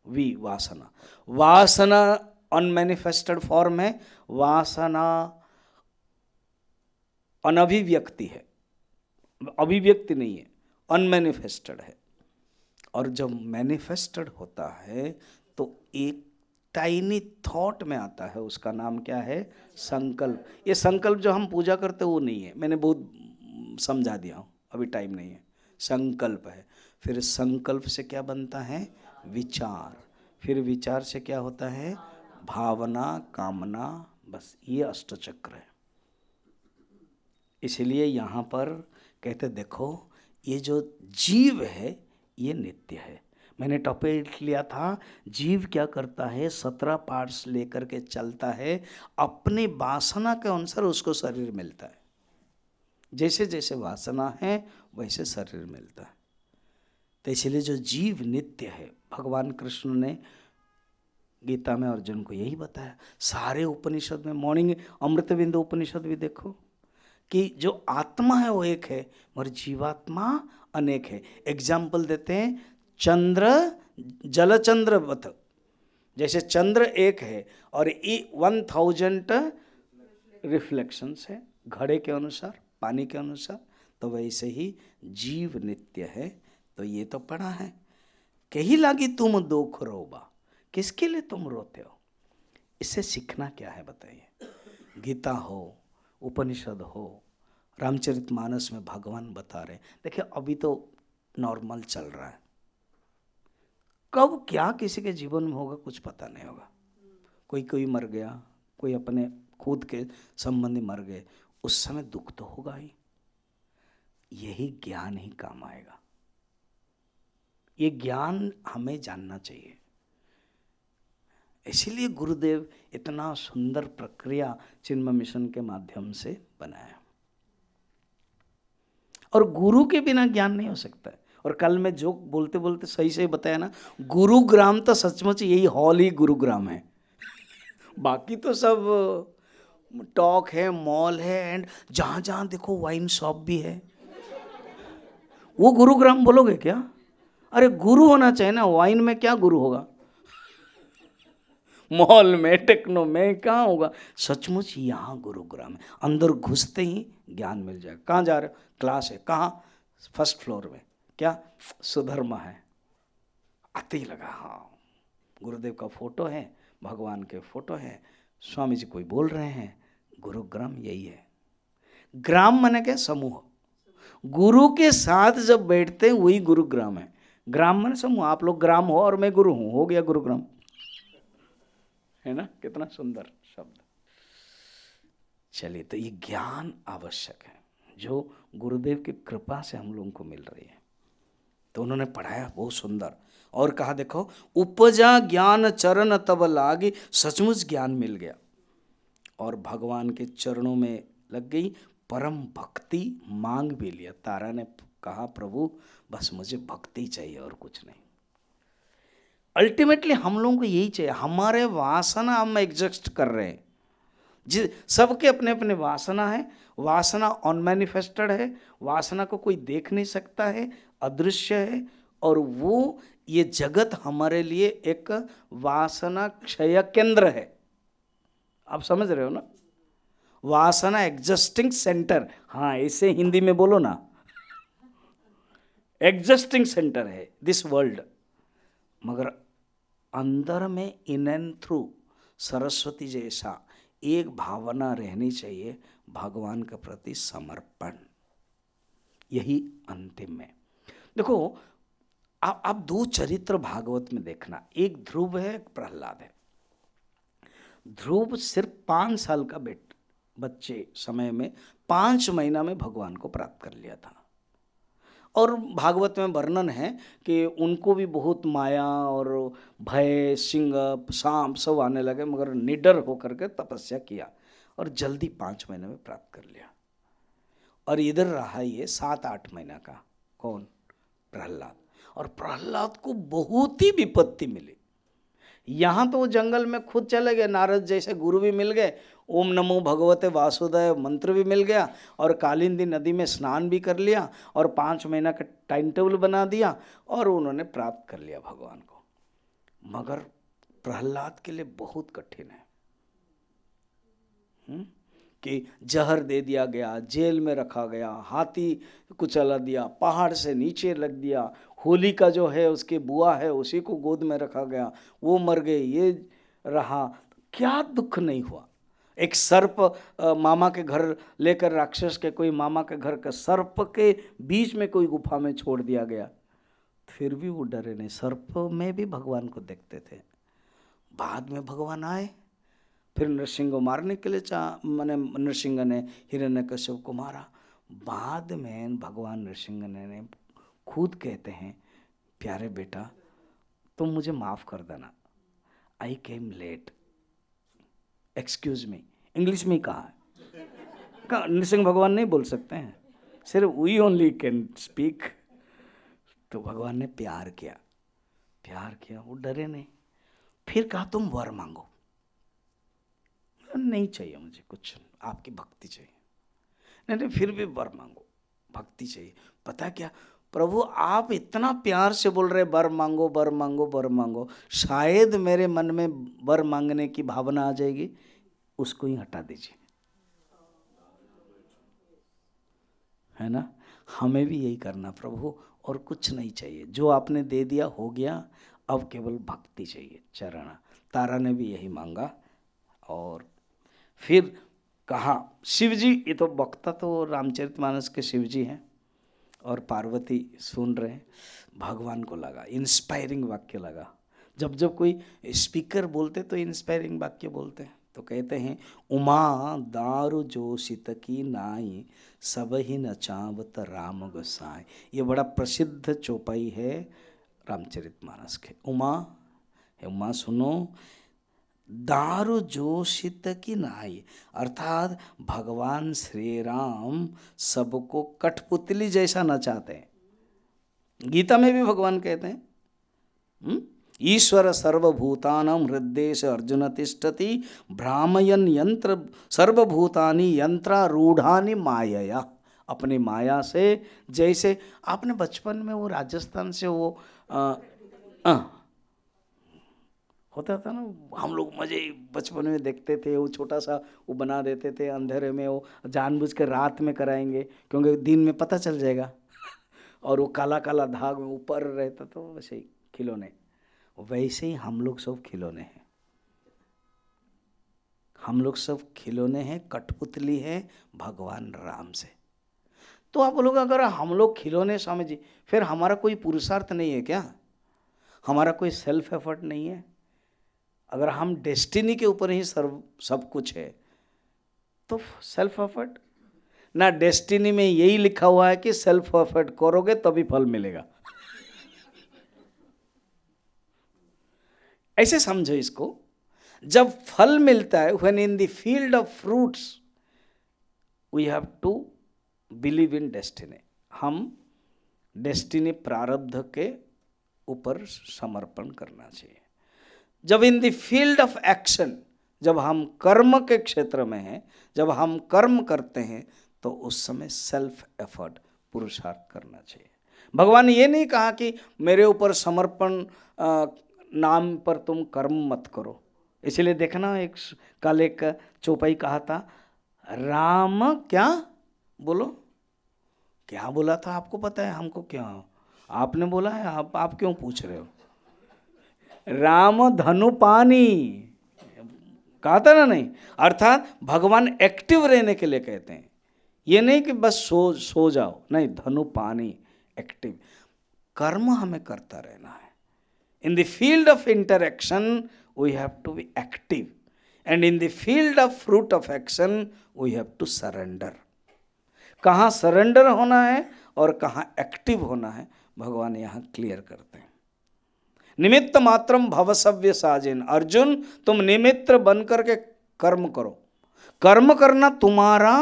Speaker 3: V वासना। वासना अनमैनिफेस्टेड फॉर्म है, वासना अनभिव्यक्ति है, अभिव्यक्ति नहीं है, अनमैनिफेस्टेड है। और जब मैनिफेस्टेड होता है तो एक टाइनी थॉट में आता है, उसका नाम क्या है? संकल्प। ये संकल्प जो हम पूजा करते वो नहीं है, मैंने बहुत समझा दिया हूँ, अभी टाइम नहीं है। संकल्प है। फिर संकल्प से क्या बनता है? विचार। फिर विचार से क्या होता है? भावना, कामना। बस ये अष्टचक्र है। इसलिए यहाँ पर कहते देखो, ये जो जीव है ये नित्य है। मैंने टॉपिक लिया था, जीव क्या करता है? 17 पार्ट्स लेकर के चलता है, अपनी वासना के अनुसार उसको शरीर मिलता है। जैसे जैसे वासना है वैसे शरीर मिलता है। तो इसलिए जो जीव नित्य है, भगवान कृष्ण ने गीता में अर्जुन को यही बताया। सारे उपनिषद में, मॉर्निंग अमृतविंदु उपनिषद भी देखो कि जो आत्मा है वो एक है मगर जीवात्मा अनेक है। एग्जाम्पल देते हैं, चंद्र जलचंद्रवत, जैसे चंद्र एक है और 1000 रिफ्लेक्शंस है घड़े के अनुसार, पानी के अनुसार, तो वैसे ही जीव नित्य है। तो ये तो पढ़ा है, कही लागी तुम दुख रोबा, किसके लिए तुम रोते हो? इससे सीखना क्या है बताइए? गीता हो, उपनिषद हो, रामचरितमानस में भगवान बता रहे। देखिए अभी तो नॉर्मल चल रहा है, कब क्या किसी के जीवन में होगा कुछ पता नहीं होगा। कोई मर गया, कोई अपने खुद के संबंधी मर गए, उस समय दुख तो होगा ही। यही ज्ञान ही काम आएगा। ये ज्ञान हमें जानना चाहिए। इसीलिए गुरुदेव इतना सुंदर प्रक्रिया चिन्मय मिशन के माध्यम से बनाया। और गुरु के बिना ज्ञान नहीं हो सकता है। और कल मैं जो बोलते बोलते सही से बताया ना, गुरुग्राम तो सचमुच यही हॉल ही गुरुग्राम है। बाकी तो सब टॉक है, मॉल है, एंड जहाँ जहाँ देखो वाइन शॉप भी है। वो गुरुग्राम बोलोगे क्या? अरे गुरु होना चाहिए ना, वाइन में क्या गुरु होगा? मॉल में, टेक्नो में कहाँ होगा? सचमुच यहाँ गुरुग्राम है। अंदर घुसते ही ज्ञान मिल जाएगा। कहाँ जा रहे हो? क्लास है। कहाँ? फर्स्ट फ्लोर में। क्या? सुधर्मा है। आते ही लगा, हाँ गुरुदेव का फोटो है, भगवान के फोटो है, स्वामी जी कोई बोल रहे हैं। गुरुग्राम यही है। ग्राम माने क्या? समूह। गुरु के साथ जब बैठते हैं वही गुरुग्राम है। ग्राम माने समूह। आप लोग ग्राम हो और मैं गुरु हूं, हो गया गुरुग्राम, है ना? कितना सुंदर शब्द। चलिए, तो ये ज्ञान आवश्यक है जो गुरुदेव की कृपा से हम लोगों को मिल रही है। तो उन्होंने पढ़ाया बहुत सुंदर और कहा देखो, उपजा ज्ञान चरण तब लागी, सचमुच ज्ञान मिल गया और भगवान के चरणों में लग गई। परम भक्ति मांग भी लिया। तारा ने कहा प्रभु बस मुझे भक्ति चाहिए और कुछ नहीं। अल्टीमेटली हम लोगों को यही चाहिए। हमारे वासना हम एग्जस्ट कर रहे हैं। सबके अपने अपने वासना है। वासना अनमैनिफेस्टेड है, वासना को कोई देख नहीं सकता है, अदृश्य है। और वो ये जगत हमारे लिए एक वासना क्षय केंद्र है। आप समझ रहे हो ना? वासना एग्जिस्टिंग सेंटर, हाँ ऐसे हिंदी में बोलो ना, एग्जिस्टिंग सेंटर है दिस वर्ल्ड। मगर अंदर में इन एंड थ्रू सरस्वती जैसा एक भावना रहनी चाहिए, भगवान के प्रति समर्पण। यही अंतिम में देखो, आप दो चरित्र भागवत में देखना, एक ध्रुव है, एक प्रहलाद है। ध्रुव सिर्फ 5 साल का बच्चे समय में 5 महीना में भगवान को प्राप्त कर लिया था। और भागवत में वर्णन है कि उनको भी बहुत माया और भय, सिंह सांप सब आने लगे, मगर निडर होकर के तपस्या किया और जल्दी 5 महीने में प्राप्त कर लिया। और इधर रहा ये 7-8 महीना का, कौन? प्रहलाद। और प्रहलाद को बहुत ही विपत्ति मिली। यहाँ तो वो जंगल में खुद चले गए, नारद जैसे गुरु भी मिल गए, ओम नमो भगवते वासुदेव मंत्र भी मिल गया, और कालिंदी नदी में स्नान भी कर लिया, और 5 महीना का टाइम टेबल बना दिया, और उन्होंने प्राप्त कर लिया भगवान को। मगर प्रहलाद के लिए बहुत कठिन है कि जहर दे दिया गया, जेल में रखा गया, हाथी कुचला दिया, पहाड़ से नीचे रख दिया, होली का जो है उसके बुआ है उसी को गोद में रखा गया, वो मर गए, ये रहा, क्या दुख नहीं हुआ। एक सर्प मामा के घर लेकर, राक्षस के कोई मामा के घर के सर्प के बीच में कोई गुफा में छोड़ दिया गया, फिर भी वो डरे नहीं। सर्प में भी भगवान को देखते थे। बाद में भगवान आए, फिर नृसिंह को मारने के लिए मैंने नृसिंह ने हिरण्यकश्यप को मारा। बाद में भगवान नृसिंह ने खुद कहते हैं, प्यारे बेटा तुम मुझे माफ़ कर देना, I came late, excuse me, English में कहा है। नृसिंह भगवान नहीं बोल सकते हैं, सिर्फ वी ओनली कैन स्पीक। तो भगवान ने प्यार किया, वो डरे नहीं। फिर कहा तुम वर मांगो। नहीं चाहिए मुझे कुछ, आपकी भक्ति चाहिए। नहीं, फिर भी वर मांगो, भक्ति चाहिए। पता क्या प्रभु, आप इतना प्यार से बोल रहे वर मांगो, वर मांगो, वर मांगो, शायद मेरे मन में वर मांगने की भावना आ जाएगी, उसको ही हटा दीजिए, है ना। हमें भी यही करना, प्रभु और कुछ नहीं चाहिए, जो आपने दे दिया हो गया, अब केवल भक्ति चाहिए, चरण। तारा ने भी यही मांगा। और फिर कहा शिव जी, ये तो वक्ता तो रामचरितमानस के शिव जी हैं, और पार्वती सुन रहे हैं। भगवान को लगा इंस्पायरिंग वाक्य लगा। जब जब कोई स्पीकर बोलते तो इंस्पायरिंग वाक्य बोलते हैं, तो कहते हैं उमा दारु जोशित की नाई, सब ही नचावत राम गोसाई। ये बड़ा प्रसिद्ध चौपाई है रामचरितमानस के। उमा सुनो, दारु जोशित की नाई, अर्थात भगवान श्री राम सबको कठपुतली जैसा नचाते हैं। गीता में भी भगवान कहते हैं ईश्वर सर्वभूतानां हृदय से अर्जुन तिष्ठति, भ्रामयन यंत्र सर्वभूतानि यंत्रारूढ़ानि मायया। अपनी माया से, जैसे आपने बचपन में वो राजस्थान से वो होता था ना, हम लोग मजे बचपन में देखते थे, वो छोटा सा वो बना देते थे अंधेरे में, वो जानबूझ के रात में कराएंगे क्योंकि दिन में पता चल जाएगा, और वो काला काला धाग में ऊपर रहता, तो वैसे ही खिलौने। वैसे ही हम लोग सब खिलौने हैं, हम लोग सब खिलौने हैं, कठपुतली है भगवान राम से। तो आप लोग अगर हम लोग खिलौने समझिए, फिर हमारा कोई पुरुषार्थ नहीं है क्या? हमारा कोई सेल्फ एफर्ट नहीं है? अगर हम डेस्टिनी के ऊपर ही सब कुछ है, तो सेल्फ एफर्ट ना, डेस्टिनी में यही लिखा हुआ है कि सेल्फ एफर्ट करोगे तभी फल मिलेगा। ऐसे समझो इसको। जब फल मिलता है, when in the field of fruits we have to believe in destiny. हम डेस्टिनी प्रारब्ध के ऊपर समर्पण करना चाहिए। जब in the field of action, जब हम कर्म के क्षेत्र में हैं, जब हम कर्म करते हैं, तो उस समय सेल्फ एफर्ट, पुरुषार्थ करना चाहिए। भगवान ने ये नहीं कहा कि मेरे ऊपर समर्पण नाम पर तुम कर्म मत करो। इसलिए देखना, एक कल एक चौपाई कहा था, राम क्या बोलो, क्या बोला था आपको पता है? हमको क्या आपने बोला है, आप क्यों पूछ रहे हो? राम धनु पानी, कहा था ना नहीं, अर्थात भगवान एक्टिव रहने के लिए कहते हैं। ये नहीं कि बस सो जाओ, नहीं, धनु पानी एक्टिव, कर्म हमें करता रहना है। In the field of interaction we have to be active, and in the field of fruit of action we have to surrender. कहाँ सरेंडर होना है और कहाँ एक्टिव होना है, भगवान यहाँ क्लियर करते हैं। निमित्त मात्रम भवसव्य साजिन, अर्जुन तुम निमित्त बन करके कर्म करो। कर्म करना तुम्हारा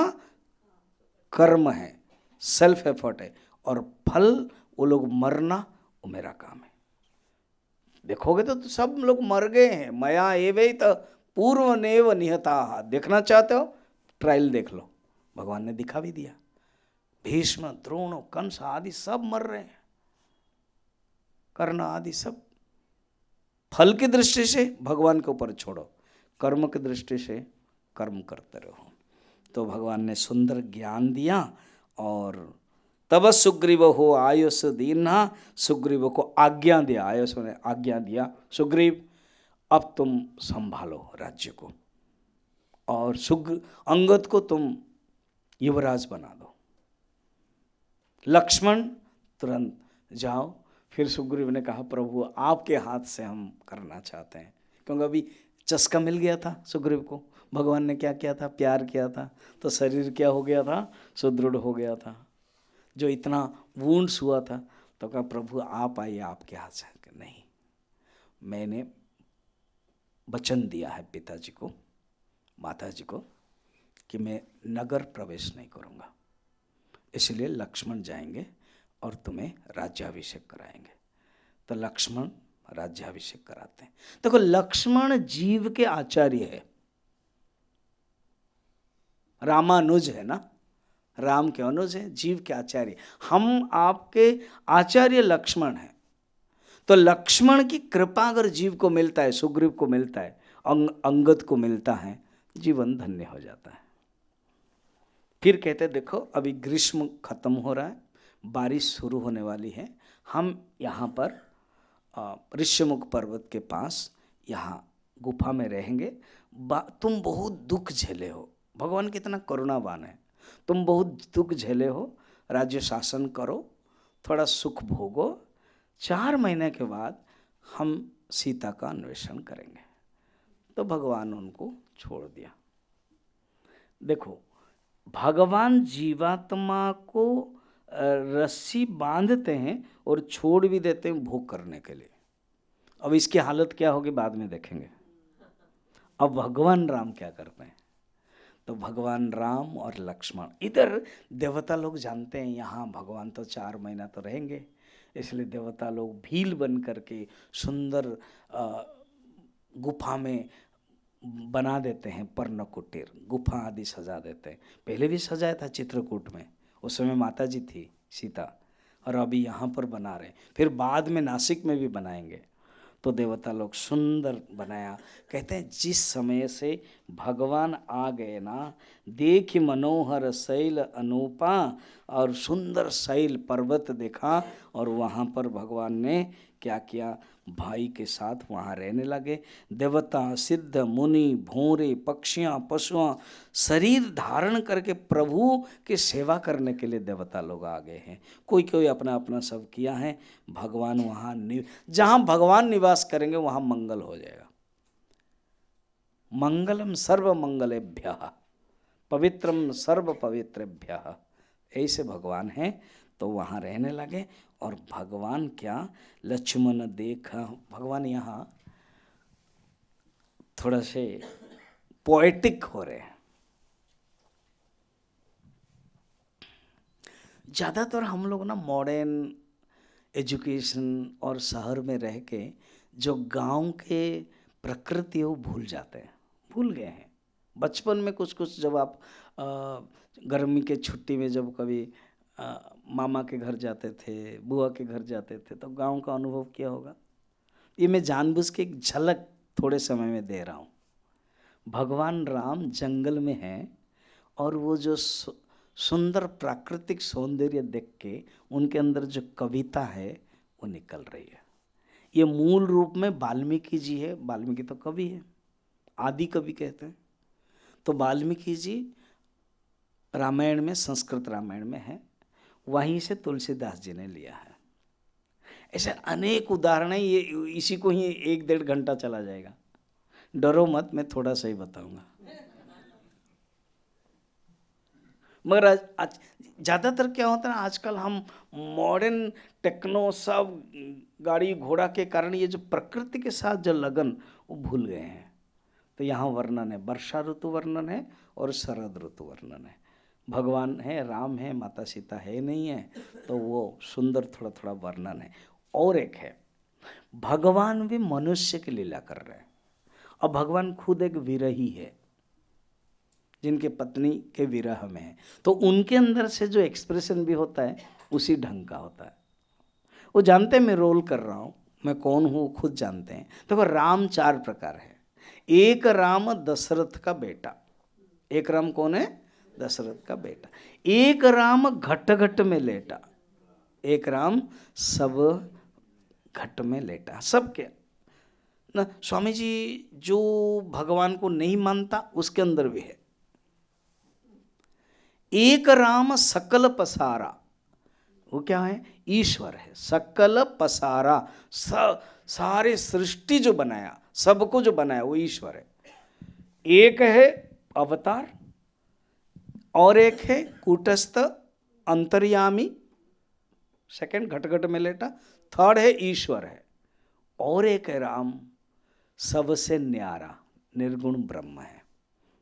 Speaker 3: कर्म है, सेल्फ एफर्ट है, और फल वो लोग मरना वो मेरा काम है। देखोगे तो सब लोग मर गए हैं। मया एवैत पूर्व नेव निहता। देखना चाहते हो, ट्रायल देख लो, भगवान ने दिखा भी दिया। भीष्म, द्रोण, कंस आदि सब मर रहे हैं, कर्ण आदि सब। फल की दृष्टि से भगवान के ऊपर छोड़ो, कर्म की दृष्टि से कर्म करते रहो। तो भगवान ने सुंदर ज्ञान दिया, और तब सुग्रीव हो आयुष दीना, सुग्रीव को आज्ञा दिया, आयुष ने आज्ञा दिया, सुग्रीव अब तुम संभालो राज्य को, और अंगद को तुम युवराज बना दो। लक्ष्मण तुरंत जाओ। फिर सुग्रीव ने कहा प्रभु आपके हाथ से हम करना चाहते हैं, क्योंकि अभी चस्का मिल गया था सुग्रीव को, भगवान ने क्या किया था, प्यार किया था, तो शरीर क्या हो गया था, सुदृढ़ हो गया था। जो इतना वुंड्स हुआ था, तो कहा प्रभु आप आइए, आपके हाथ से। नहीं, मैंने वचन दिया है पिताजी को, माताजी को, कि मैं नगर प्रवेश नहीं करूँगा, इसलिए लक्ष्मण जाएंगे और तुम्हें राज्याभिषेक कराएंगे। तो लक्ष्मण राज्याभिषेक कराते हैं। देखो, लक्ष्मण जीव के आचार्य है, रामानुज है ना, राम के अनुज है, जीव के आचार्य। हम आपके आचार्य लक्ष्मण हैं। तो लक्ष्मण की कृपा अगर जीव को मिलता है, सुग्रीव को मिलता है, अंगद को मिलता है, जीवन धन्य हो जाता है। फिर कहते देखो अभी ग्रीष्म खत्म हो रहा है, बारिश शुरू होने वाली है, हम यहाँ पर ऋष्यमुख पर्वत के पास यहाँ गुफा में रहेंगे। तुम बहुत दुख झेले हो, भगवान कितना करुणावान है, तुम बहुत दुख झेले हो, राज्य शासन करो, थोड़ा सुख भोगो, 4 महीने के बाद हम सीता का अन्वेषण करेंगे। तो भगवान उनको छोड़ दिया। देखो, भगवान जीवात्मा को रस्सी बांधते हैं और छोड़ भी देते हैं भोग करने के लिए। अब इसकी हालत क्या होगी बाद में देखेंगे। अब भगवान राम क्या करते हैं, तो भगवान राम और लक्ष्मण, इधर देवता लोग जानते हैं यहाँ भगवान तो 4 महीना तो रहेंगे, इसलिए देवता लोग भील बन करके सुंदर गुफा में बना देते हैं, पर्ण कुटीर, गुफा आदि सजा देते हैं। पहले भी सजाया था चित्रकूट में, उस समय माता जी थी सीता, और अभी यहाँ पर बना रहे, फिर बाद में नासिक में भी बनाएंगे। तो देवता लोग सुंदर बनाया। कहते हैं जिस समय से भगवान आ गए ना, देख मनोहर शैल अनूपा, और सुंदर शैल पर्वत देखा, और वहाँ पर भगवान ने क्या किया, भाई के साथ वहाँ रहने लगे। देवता, सिद्ध, मुनि, भोरे, पक्षियाँ, पशुआं शरीर धारण करके प्रभु की सेवा करने के लिए देवता लोग आ गए हैं। कोई कोई अपना अपना सब किया है। भगवान वहाँ जहाँ भगवान निवास करेंगे वहाँ मंगल हो जाएगा। मंगलम सर्व मंगलेभ्यः, पवित्रम सर्व पवित्रेभ्यः, ऐसे भगवान हैं। तो वहाँ रहने लगे। और भगवान क्या, लक्ष्मण देखा, भगवान यहाँ थोड़ा से पोएटिक हो रहे हैं। ज़्यादातर हम लोग ना मॉडर्न एजुकेशन और शहर में रह के जो गांव के प्रकृति है वो भूल जाते हैं, भूल गए हैं। बचपन में कुछ कुछ जब आप गर्मी के छुट्टी में जब कभी मामा के घर जाते थे, बुआ के घर जाते थे, तो गांव का अनुभव क्या होगा, ये मैं जानबूझ के एक झलक थोड़े समय में दे रहा हूँ। भगवान राम जंगल में हैं और वो जो सुंदर प्राकृतिक सौंदर्य देख के उनके अंदर जो कविता है वो निकल रही है। ये मूल रूप में वाल्मीकि जी है, वाल्मीकि तो कवि है, आदि कवि कहते हैं। तो वाल्मीकि जी रामायण में, संस्कृत रामायण में है, वहीं से तुलसीदास जी ने लिया है। ऐसे अनेक उदाहरण हैं, ये इसी को ही 1-1.5 घंटा चला जाएगा। डरो मत, मैं थोड़ा सा ही बताऊंगा। मगर आज ज़्यादातर क्या होता है ना, आजकल हम मॉडर्न टेक्नो सब गाड़ी घोड़ा के कारण ये जो प्रकृति के साथ जो लगन वो भूल गए हैं। तो यहाँ वर्णन है, वर्षा ऋतु वर्णन है और शरद ऋतु वर्णन है। भगवान है, राम है, माता सीता है नहीं है, तो वो सुंदर थोड़ा थोड़ा वर्णन है। और एक है, भगवान भी मनुष्य की लीला कर रहे हैं। और भगवान खुद एक विरही है, जिनके पत्नी के विरह में है, तो उनके अंदर से जो एक्सप्रेशन भी होता है उसी ढंग का होता है। वो जानते हैं मैं रोल कर रहा हूँ, मैं कौन हूँ, खुद जानते हैं। देखो, राम 4 प्रकार है। एक राम दशरथ का बेटा। एक राम कौन है? दशरथ का बेटा। एक राम घट घट में लेटा। एक राम सब घट में लेटा। सब क्या ना, स्वामी जी जो भगवान को नहीं मानता उसके अंदर भी है। एक राम सकल पसारा, वो क्या है? ईश्वर है। सकल पसारा, सारे सृष्टि जो बनाया, सबको जो बनाया वो ईश्वर है। एक है अवतार, और एक है कूटस्थ अंतर्यामी, सेकंड घट घट में लेटा, थर्ड है ईश्वर है, और एक है राम सबसे न्यारा निर्गुण ब्रह्म है।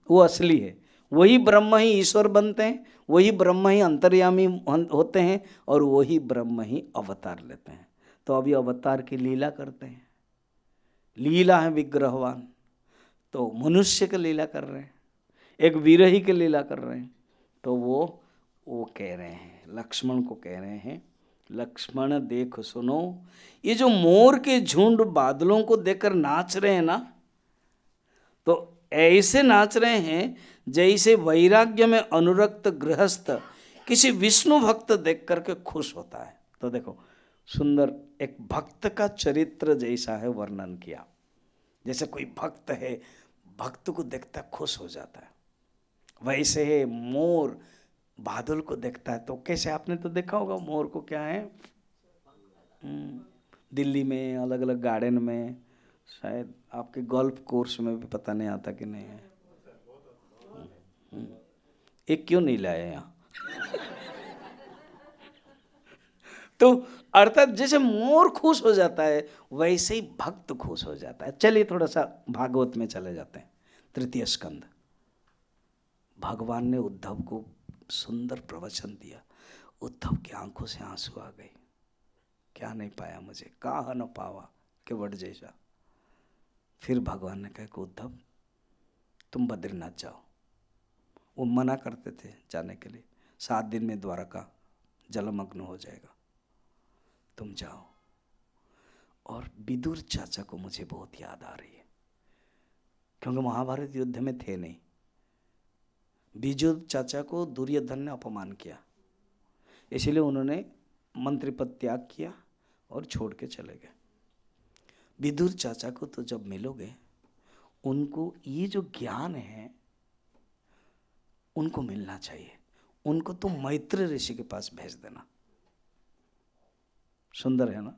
Speaker 3: वो असली है। वही ब्रह्म ही ईश्वर बनते हैं, वही ब्रह्म ही अंतर्यामी होते हैं, और वही ब्रह्म ही अवतार लेते हैं। तो अभी अवतार की लीला करते हैं। लीला है विग्रहवान, तो मनुष्य की लीला कर रहे हैं, एक विरही की लीला कर रहे हैं। तो वो कह रहे हैं, लक्ष्मण को कह रहे हैं, लक्ष्मण देख सुनो, ये जो मोर के झुंड बादलों को देखकर नाच रहे हैं ना, तो ऐसे नाच रहे हैं जैसे वैराग्य में अनुरक्त गृहस्थ किसी विष्णु भक्त देख करके खुश होता है। तो देखो, सुंदर एक भक्त का चरित्र जैसा है वर्णन किया। जैसे कोई भक्त है, भक्त को देखता खुश हो जाता है, वैसे है मोर बादल को देखता है तो कैसे। आपने तो देखा होगा मोर को, क्या है, दिल्ली में अलग अलग गार्डन में, शायद आपके गोल्फ कोर्स में भी पता नहीं आता कि नहीं है। एक क्यों नहीं लाया यहाँ? तो अर्थात जैसे मोर खुश हो जाता है वैसे ही भक्त खुश हो जाता है। चलिए थोड़ा सा भागवत में चले जाते हैं। 3 स्कंद। भगवान ने उद्धव को सुंदर प्रवचन दिया। उद्धव की आंखों से आंसू आ गए। क्या नहीं पाया मुझे, कहा न पावा के वट जैसा। फिर भगवान ने कहा कि उद्धव तुम बद्रीनाथ जाओ। वो मना करते थे जाने के लिए, 7 दिन में द्वारका जलमग्न हो जाएगा, तुम जाओ। और विदुर चाचा को मुझे बहुत याद आ रही है, क्योंकि महाभारत युद्ध में थे नहीं। विदुर चाचा को दुर्योधन ने अपमान किया, इसलिए उन्होंने मंत्री पद त्याग किया और छोड़ के चले गए। विदुर चाचा को तो जब मिलोगे, उनको ये जो ज्ञान है उनको मिलना चाहिए। उनको तो मैत्री ऋषि के पास भेज देना। सुंदर है ना,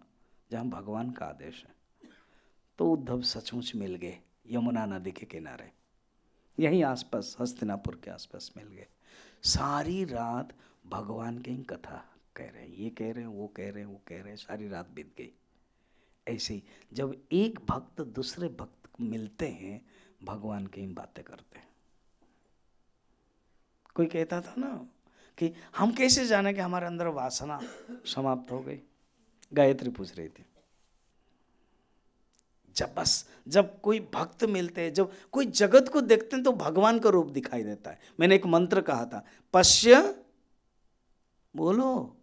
Speaker 3: जहाँ भगवान का आदेश है। तो उद्धव सचमुच मिल गए यमुना नदी के किनारे, यहीं आसपास, हस्तिनापुर के आसपास मिल गए। सारी रात भगवान की कथा कह रहे हैं, ये कह रहे हैं, वो कह रहे हैं, वो कह रहे हैं, सारी रात बीत गई। ऐसे ही जब एक भक्त दूसरे भक्त को मिलते हैं, भगवान की बातें करते हैं। कोई कहता था ना कि हम कैसे जाने कि हमारे अंदर वासना समाप्त हो गई। गायत्री पूछ रही थी। जब कोई भक्त मिलते हैं, जब कोई जगत को देखते हैं तो भगवान का रूप दिखाई देता है। मैंने एक मंत्र कहा था, पश्य, बोलो,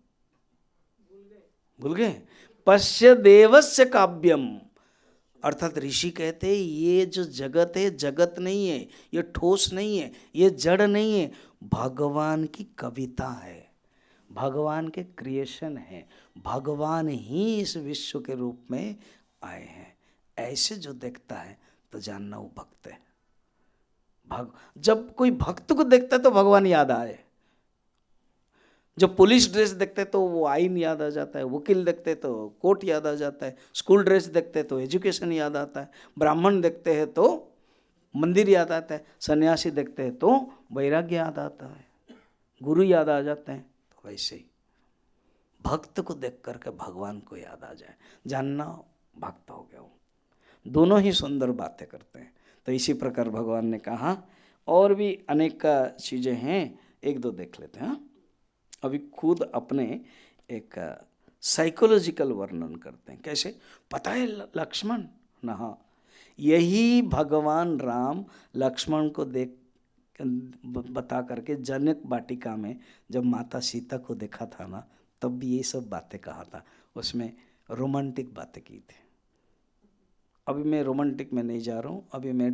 Speaker 3: भूल गए, पश्य देवस्य काव्यम। अर्थात ऋषि कहते हैं ये जो जगत है, जगत नहीं है, ये ठोस नहीं है, ये जड़ नहीं है, भगवान की कविता है, भगवान के क्रिएशन है, भगवान ही इस विश्व के रूप में आए हैं। ऐसे जो देखता है तो जानना वो भक्त है। जब कोई भक्त को देखता है तो भगवान याद आए। जब पुलिस ड्रेस देखते तो वो आइन याद आ जाता है, वकील देखते तो कोर्ट याद आ जाता है, स्कूल ड्रेस देखते तो एजुकेशन याद आता है, ब्राह्मण देखते हैं तो मंदिर याद आता है, सन्यासी देखते हैं तो वैराग्य याद आता है, गुरु याद आ जाते हैं। तो वैसे ही भक्त को देख करके भगवान को याद आ जाए, जानना भक्त हो गया। वो दोनों ही सुंदर बातें करते हैं। तो इसी प्रकार भगवान ने कहा और भी अनेक चीज़ें हैं, एक दो देख लेते हैं। अभी खुद अपने एक साइकोलॉजिकल वर्णन करते हैं। कैसे? पता है लक्ष्मण ना, हाँ, यही भगवान राम लक्ष्मण को देख बता करके जनक वाटिका में जब माता सीता को देखा था ना, तब भी ये सब बातें कहा था। उसमें रोमांटिक बातें की थी। अभी मैं रोमांटिक में नहीं जा रहा हूँ, अभी मैं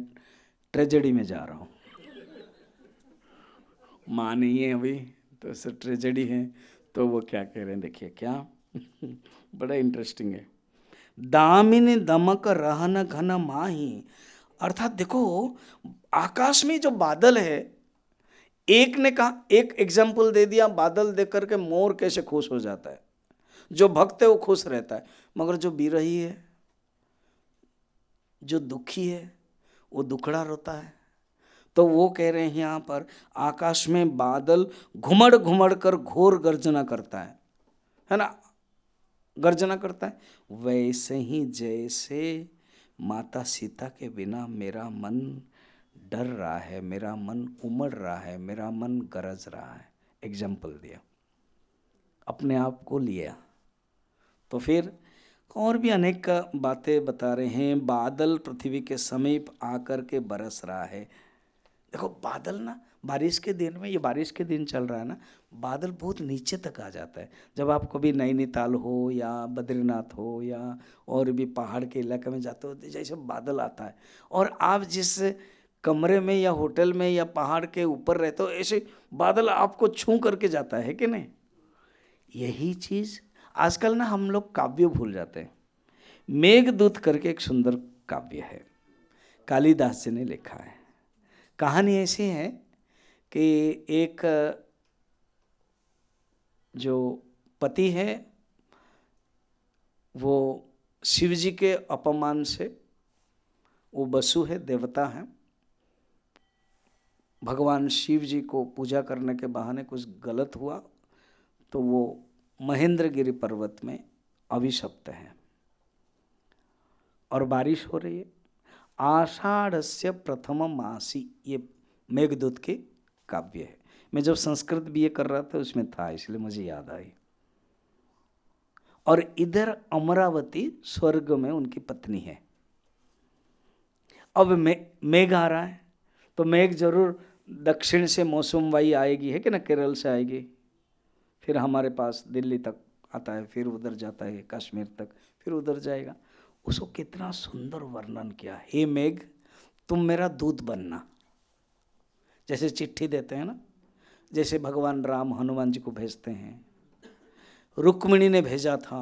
Speaker 3: ट्रेजेडी में जा रहा हूँ। माँ नहीं है अभी तो सर ट्रेजेडी है। तो वो क्या कह रहे हैं देखिए, क्या बड़ा इंटरेस्टिंग है। दामिनी दमक रहन घन माही, अर्थात देखो आकाश में जो बादल है, एक ने कहा, एक एग्जाम्पल दे दिया, बादल देख करके मोर कैसे खुश हो जाता है। जो भक्त है वो खुश रहता है, मगर जो विरही है, जो दुखी है, वो दुखड़ा रोता है। तो वो कह रहे हैं यहाँ पर आकाश में बादल घुमड़ घुमड़ कर घोर गर्जना करता है ना, गर्जना करता है। वैसे ही जैसे माता सीता के बिना मेरा मन डर रहा है, मेरा मन उमड़ रहा है, मेरा मन गरज रहा है। एग्जाम्पल दिया, अपने आप को लिया। तो फिर और भी अनेक बातें बता रहे हैं। बादल पृथ्वी के समीप आकर के बरस रहा है। देखो बादल ना, बारिश के दिन में, ये बारिश के दिन चल रहा है ना, बादल बहुत नीचे तक आ जाता है। जब आप कभी नैनीताल हो या बद्रीनाथ हो या और भी पहाड़ के इलाके में जाते हो, जैसे बादल आता है और आप जिस कमरे में या होटल में या पहाड़ के ऊपर रहते हो, ऐसे बादल आपको छू करके जाता है कि नहीं। यही चीज़ आजकल ना हम लोग काव्य भूल जाते हैं। मेघदूत करके एक सुंदर काव्य है, कालिदास जी ने लिखा है। कहानी ऐसी है कि एक जो पति है वो शिव जी के अपमान से, वो वसु है, देवता है, भगवान शिव जी को पूजा करने के बहाने कुछ गलत हुआ तो वो महेंद्रगिरी पर्वत में अभिशप्त है और बारिश हो रही है। आषाढ़स्य प्रथम मासी, ये मेघदूत के काव्य है। मैं जब संस्कृत बीए कर रहा था उसमें था, इसलिए मुझे याद आई। और इधर अमरावती स्वर्ग में उनकी पत्नी है। अब मेघ आ रहा है तो मेघ जरूर दक्षिण से मौसम वाई आएगी, है कि ना, केरल से आएगी, फिर हमारे पास दिल्ली तक आता है, फिर उधर जाता है कश्मीर तक, फिर उधर जाएगा। उसको कितना सुंदर वर्णन किया, हे मेघ तुम मेरा दूत बनना। जैसे चिट्ठी देते हैं ना, जैसे भगवान राम हनुमान जी को भेजते हैं, रुक्मिणी ने भेजा था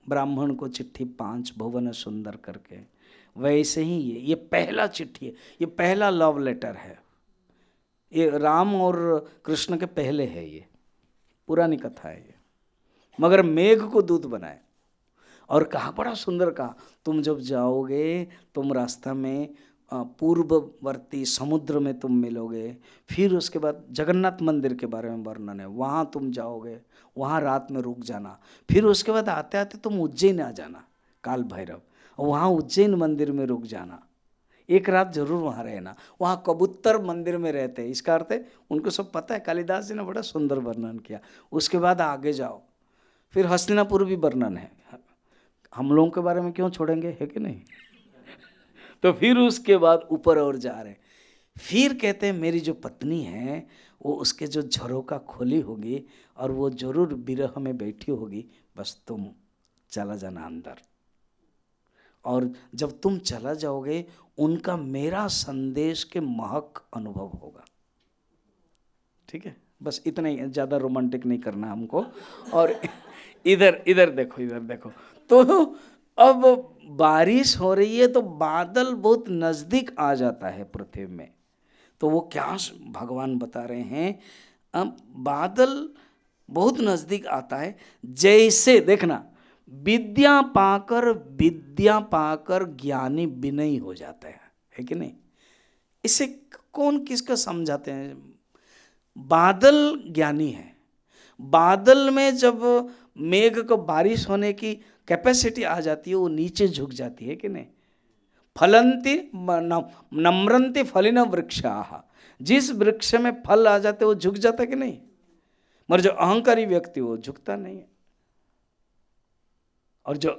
Speaker 3: ब्राह्मण को चिट्ठी 5 भुवन सुंदर करके, वैसे ही ये पहला चिट्ठी है, ये पहला लव लेटर है। ये राम और कृष्ण के पहले है, ये पुरानी कथा है ये। मगर मेघ को दूत बनाए और कहा, बड़ा सुंदर कहा, तुम जब जाओगे तुम रास्ता में पूर्ववर्ती समुद्र में तुम मिलोगे, फिर उसके बाद जगन्नाथ मंदिर के बारे में वर्णन है, वहाँ तुम जाओगे, वहाँ रात में रुक जाना, फिर उसके बाद आते आते तुम उज्जैन आ जाना, काल भैरव, और वहाँ उज्जैन मंदिर में रुक जाना, एक रात जरूर वहाँ रहना। वहाँ कबूतर मंदिर में रहते हैं, इसका अर्थ है उनको सब पता है। कालिदास जी ने बड़ा सुंदर वर्णन किया। उसके बाद आगे जाओ, फिर हस्तिनापुर भी वर्णन है। हम लोगों के बारे में क्यों छोड़ेंगे, है कि नहीं। तो फिर उसके बाद ऊपर और जा रहे, फिर कहते हैं मेरी जो पत्नी है वो उसके जो झरोका खोली होगी और वो जरूर विरह में बैठी होगी, बस तुम चला जाना अंदर, और जब तुम चला जाओगे उनका मेरा संदेश के महक अनुभव होगा। ठीक है, बस इतना ही, ज़्यादा रोमांटिक नहीं करना हमको। और इधर देखो, इधर देखो, तो अब बारिश हो रही है तो बादल बहुत नज़दीक आ जाता है पृथ्वी में। तो वो क्या भगवान बता रहे हैं, अब बादल बहुत नजदीक आता है, जैसे देखना विद्या पाकर ज्ञानी विनयी हो जाता है कि नहीं। इसे कौन किसका समझाते हैं? बादल ज्ञानी है। बादल में जब मेघ को बारिश होने की कैपेसिटी आ जाती है, वो नीचे झुक जाती है कि नहीं। फलंती नम्रंती फलिन वृक्षाः, जिस वृक्ष में फल आ जाते वो झुक जाता है कि नहीं, मगर जो अहंकारी व्यक्ति वो झुकता नहीं है, और जो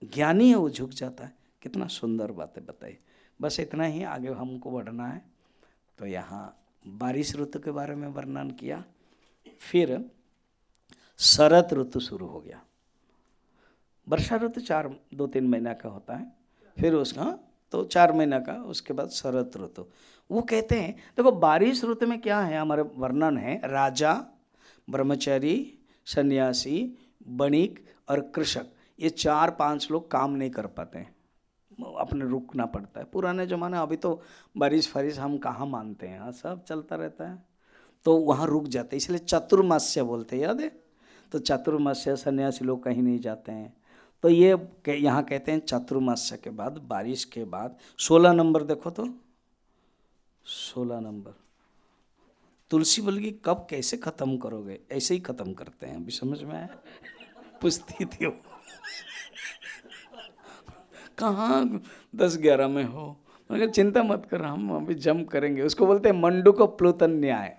Speaker 3: ज्ञानी है वो झुक जाता है। कितना सुंदर बातें बताई। बस इतना ही, आगे हमको बढ़ना है। तो यहाँ बारिश ऋतु के बारे में वर्णन किया, फिर शरत ऋतु शुरू हो गया। वर्षा ऋतु 2-3 महीना का होता है, फिर उसका तो 4 महीना का, उसके बाद शरत ऋतु। वो कहते हैं, देखो बारिश ऋतु में क्या है, हमारे वर्णन है, राजा, ब्रह्मचारी, सन्यासी, वणिक और कृषक, ये 4-5 लोग काम नहीं कर पाते हैं, अपने रुकना पड़ता है। पुराने ज़माने, अभी तो बारिश फारिश हम कहाँ मानते हैं, हाँ सब चलता रहता है, तो वहाँ रुक जाते, इसलिए चतुर्मास्य बोलते हैं, याद है। तो चतुर्मास्य सन्यासी लोग कहीं नहीं जाते हैं, तो ये यहाँ कहते हैं चतुर्मास्य के बाद, बारिश के बाद 16 नंबर देखो तो, 16 नंबर तुलसी बोल की कब कैसे ख़त्म करोगे, ऐसे ही ख़त्म करते हैं, अभी समझ में आया। पूछती थी वो कहाँ 10-11 में हो, मगर चिंता मत कर, हम अभी जम करेंगे। उसको बोलते हैं मंडूक प्लुतन न्याय।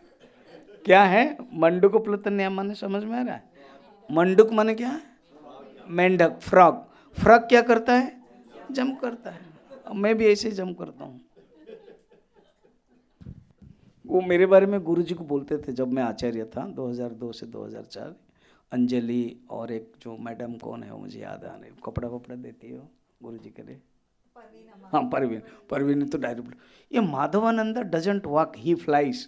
Speaker 3: क्या है मंडूक प्लुतन न्याय माने, समझ में आ रहा है? मंडूक माने क्या है? मेंढक, फ्रॉग। फ्रॉग क्या करता है? जम करता है। मैं भी ऐसे ही जम करता हूँ। वो मेरे बारे में गुरुजी को बोलते थे जब मैं आचार्य था, 2002 से 2004। अंजलि और एक जो मैडम कौन है वो मुझे याद आ रही, कपड़ा वपड़ा देती है वो गुरुजी के लिए, हाँ परवीन तो डायरेक्ट, ये Madhavanand doesn't walk, he flies.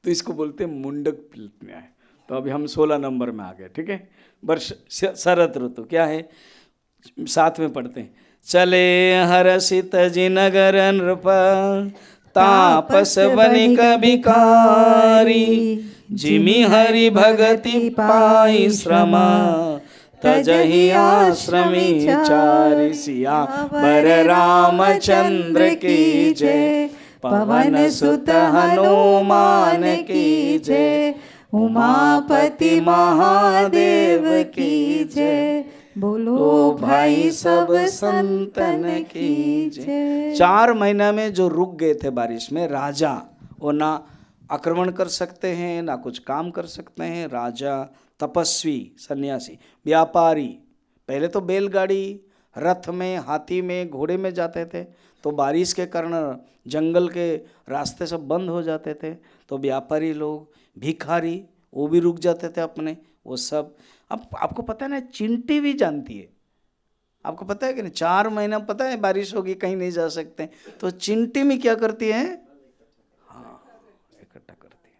Speaker 3: तो इसको बोलते हैं मुंडक न्याय। तो अभी हम 16 नंबर में आ गए, ठीक है। वर्ष शरद ऋतु क्या है, साथ में पढ़ते हैं। चले हर्षित जिनगर नृप, तापस वनिक भिखारी, जिमि हरि भगति पाई श्रम, तजहि आश्रमी चारि। सियावर रामचंद्र की जय, पवन सुत हनुमान की जय, उमापति महादेव की जय, बोलो भाई सब संतन की जय। 4 महीना में जो रुक गए थे बारिश में, राजा वो ना आक्रमण कर सकते हैं ना कुछ काम कर सकते हैं, राजा, तपस्वी, सन्यासी, व्यापारी, पहले तो बैलगाड़ी, रथ में, हाथी में, घोड़े में जाते थे, तो बारिश के कारण जंगल के रास्ते सब बंद हो जाते थे, तो व्यापारी लोग, भिखारी, वो भी रुक जाते थे अपने, वो सब। अब आपको पता है ना, चिंटी भी जानती है, आपको पता है कि नहीं, 4 महीना पता है बारिश होगी, कहीं नहीं जा सकते, तो चिंटी में क्या करती है, हाँ इकट्ठा करती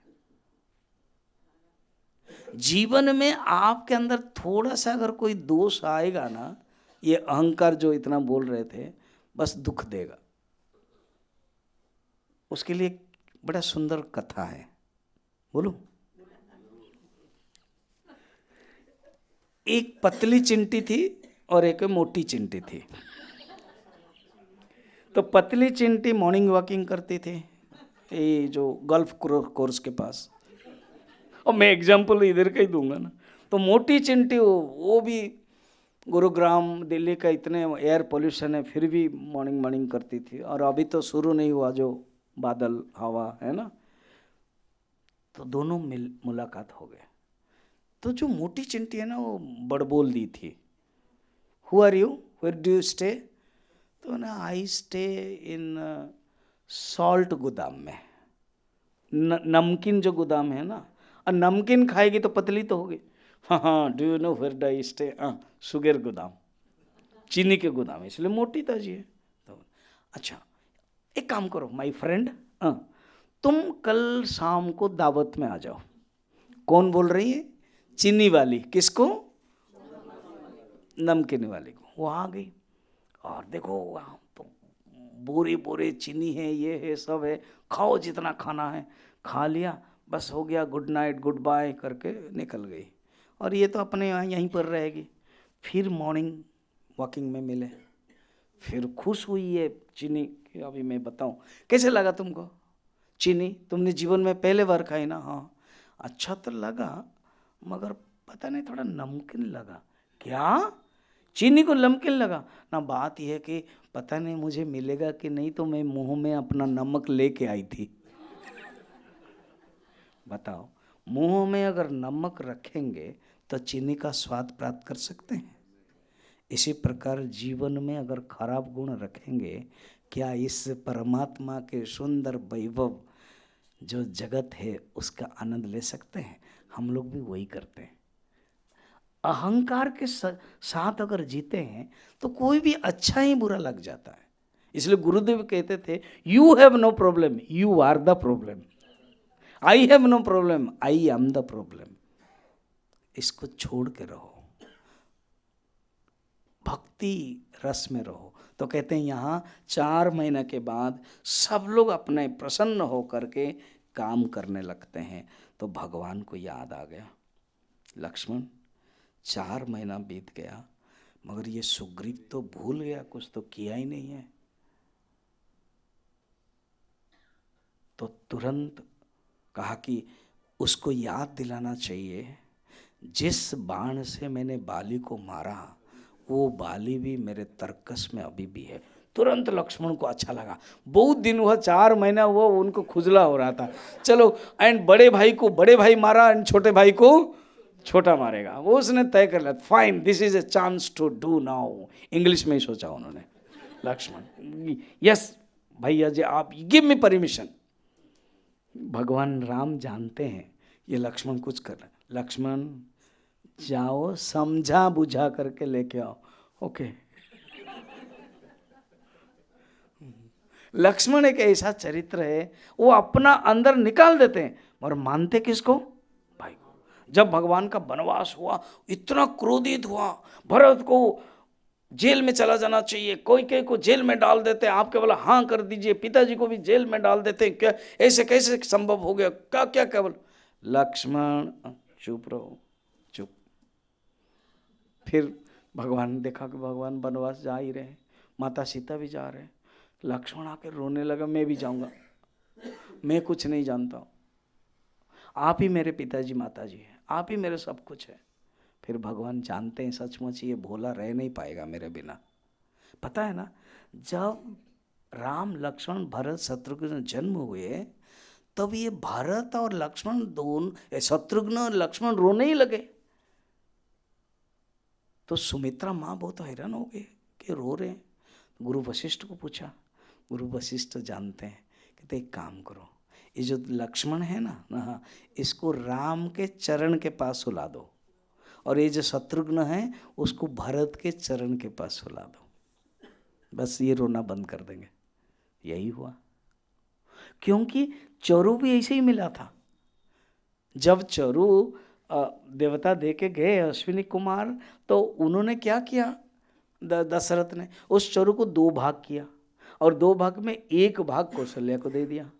Speaker 3: है। जीवन में आपके अंदर थोड़ा सा अगर कोई दोष आएगा ना, ये अहंकार जो इतना बोल रहे थे, बस दुख देगा। उसके लिए बड़ा सुंदर कथा है, बोलूं। एक पतली चिंटी थी और एक मोटी चिंटी थी। तो पतली चिंटी मॉर्निंग वॉकिंग करती थी, ये जो गल्फ कोर्स के पास, और मैं एग्जाम्पल इधर का ही दूंगा ना। तो मोटी चिंटी वो भी गुरुग्राम, दिल्ली का इतने एयर पोल्यूशन है, फिर भी मॉर्निंग करती थी। और अभी तो शुरू नहीं हुआ जो बादल हवा है ना, तो दोनों मुलाकात हो गए। तो जो मोटी चिंटी है ना, वो बड़बोल दी थी, who are you, where do you stay? तो ना, आई स्टे इन सॉल्ट गोदाम में, नमकीन जो गोदाम है ना, और नमकीन खाएगी तो पतली तो होगी। हाँ, do you know where do I stay? Sugar गोदाम, चीनी के गोदाम, इसलिए मोटी ताजी है। तो अच्छा एक काम करो माय फ्रेंड, तुम कल शाम को दावत में आ जाओ। कौन बोल रही है? चीनी वाली। किसको? नमकीन वाली को। वो आ गई, और देखो वहाँ तो बोरे बोरे चीनी है, ये है, सब है, खाओ जितना खाना है। खा लिया, बस हो गया, गुड नाइट गुड बाय करके निकल गई। और ये तो अपने यहाँ यहीं पर रहेगी। फिर मॉर्निंग वॉकिंग में मिले, फिर खुश हुई है चीनी कि अभी मैं बताऊं कैसे लगा तुमको चीनी, तुमने जीवन में पहले बार खाई ना? हाँ। अच्छा तो लगा, मगर पता नहीं थोड़ा नमकीन लगा। क्या? चीनी को नमकीन लगा ना? बात यह है कि पता नहीं मुझे मिलेगा कि नहीं, तो मैं मुंह में अपना नमक लेके आई थी। बताओ, मुंह में अगर नमक रखेंगे तो चीनी का स्वाद प्राप्त कर सकते हैं। इसी प्रकार जीवन में अगर खराब गुण रखेंगे, क्या इस परमात्मा के सुंदर वैभव जो जगत है उसका आनंद ले सकते हैं? हम लोग भी वही करते हैं। अहंकार के साथ अगर जीते हैं तो कोई भी अच्छा ही बुरा लग जाता है। इसलिए गुरुदेव कहते थे, you have no problem, you are the problem. I have no problem, I am the problem. इसको छोड़ के रहो, भक्ति रस में रहो। तो कहते हैं यहाँ 4 महीने के बाद सब लोग अपने प्रसन्न होकर के काम करने लगते हैं। तो भगवान को याद आ गया, लक्ष्मण 4 महीना बीत गया मगर ये सुग्रीव तो भूल गया, कुछ तो किया ही नहीं है। तो तुरंत कहा कि उसको याद दिलाना चाहिए, जिस बाण से मैंने बाली को मारा वो बाली भी मेरे तर्कस में अभी भी है। तुरंत लक्ष्मण को अच्छा लगा। बहुत दिन हुआ, 4 महीना हुआ, उनको खुजला हो रहा था। चलो, एंड बड़े भाई को बड़े भाई मारा एंड छोटे भाई को छोटा मारेगा, वो उसने तय कर लिया। Fine, this is a chance to do now. English में ही सोचा उन्होंने। लक्ष्मण, यस भैया जी, आप गिव मी परमिशन। भगवान राम जानते हैं ये लक्ष्मण कुछ कर रहे। लक्ष्मण जाओ, समझा बुझा करके लेके आओ। ओके। लक्ष्मण एक ऐसा चरित्र है, वो अपना अंदर निकाल देते हैं और मानते किसको? भाई को। जब भगवान का वनवास हुआ, इतना क्रोधित हुआ, भरत को जेल में चला जाना चाहिए, कोई को जेल में डाल देते हैं, आप केवल हाँ कर दीजिए, पिताजी को भी जेल में डाल देते हैं, क्या ऐसे कैसे संभव हो गया, क्या क्या केवल। लक्ष्मण चुप रहो, चुप। फिर भगवान देखा कि भगवान वनवास जा ही रहे, माता सीता भी जा रहे। लक्ष्मण आकर रोने लगा, मैं भी जाऊंगा, मैं कुछ नहीं जानता हूँ, आप ही मेरे पिताजी माताजी हैं, आप ही मेरे सब कुछ है। फिर भगवान जानते हैं सचमुच ये भोला रह नहीं पाएगा मेरे बिना। पता है ना, जब राम लक्ष्मण भरत शत्रुघ्न जन्म हुए तब ये भरत और लक्ष्मण दोनों, शत्रुघ्न और लक्ष्मण रोने ही लगे। तो सुमित्रा माँ बहुत हैरान हो गई कि रो रहे हैं। गुरु वशिष्ठ को पूछा, गुरु वशिष्ठ जानते हैं, कहते एक काम करो, ये जो लक्ष्मण है ना, इसको राम के चरण के पास सुला दो, और ये जो शत्रुघ्न है उसको भरत के चरण के पास सुला दो, बस ये रोना बंद कर देंगे। यही हुआ, क्योंकि चरु भी ऐसे ही मिला था। जब चरु देवता दे के गए अश्विनी कुमार, तो उन्होंने क्या किया, दशरथ ने उस चरु को 2 भाग किया और 2 भाग में 1 भाग कौशल्या को दे दिया।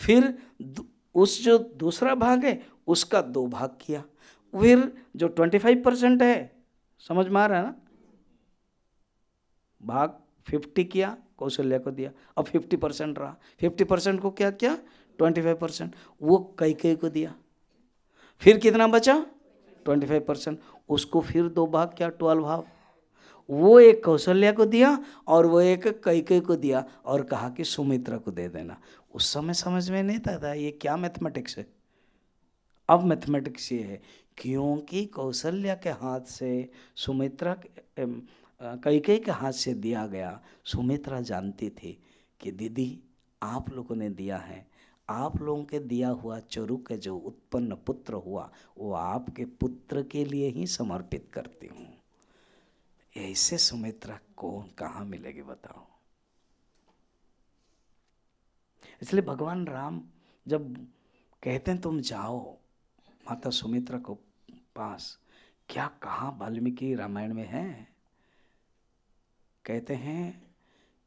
Speaker 3: फिर उस जो दूसरा भाग है उसका 2 भाग किया। फिर जो 25% है, समझ में आ रहा है ना, भाग 50 किया, कौशल्या को दिया, अब 50% रहा। 50% को क्या किया, 25%, वो कैकेयी को दिया। फिर कितना बचा, 25%, उसको फिर 2 भाग किया, 12 भाग, वो एक कौशल्या को दिया और वो एक कैकेयी को दिया और कहा कि सुमित्रा को दे देना। उस समय समझ में नहीं था ये क्या मैथमेटिक्स है। अब मैथमेटिक्स ये है, क्योंकि कौशल्या के हाथ से सुमित्रा, कैकेयी के हाथ से दिया गया। सुमित्रा जानती थी कि दीदी आप लोगों ने दिया है, आप लोगों के दिया हुआ चरु के जो उत्पन्न पुत्र हुआ वो आपके पुत्र के लिए ही समर्पित करती हूँ। ऐसे सुमित्रा कौन कहाँ मिलेगी बताओ। इसलिए भगवान राम जब कहते हैं तुम जाओ माता सुमित्रा को पास, क्या कहाँ वाल्मीकि रामायण में है, कहते हैं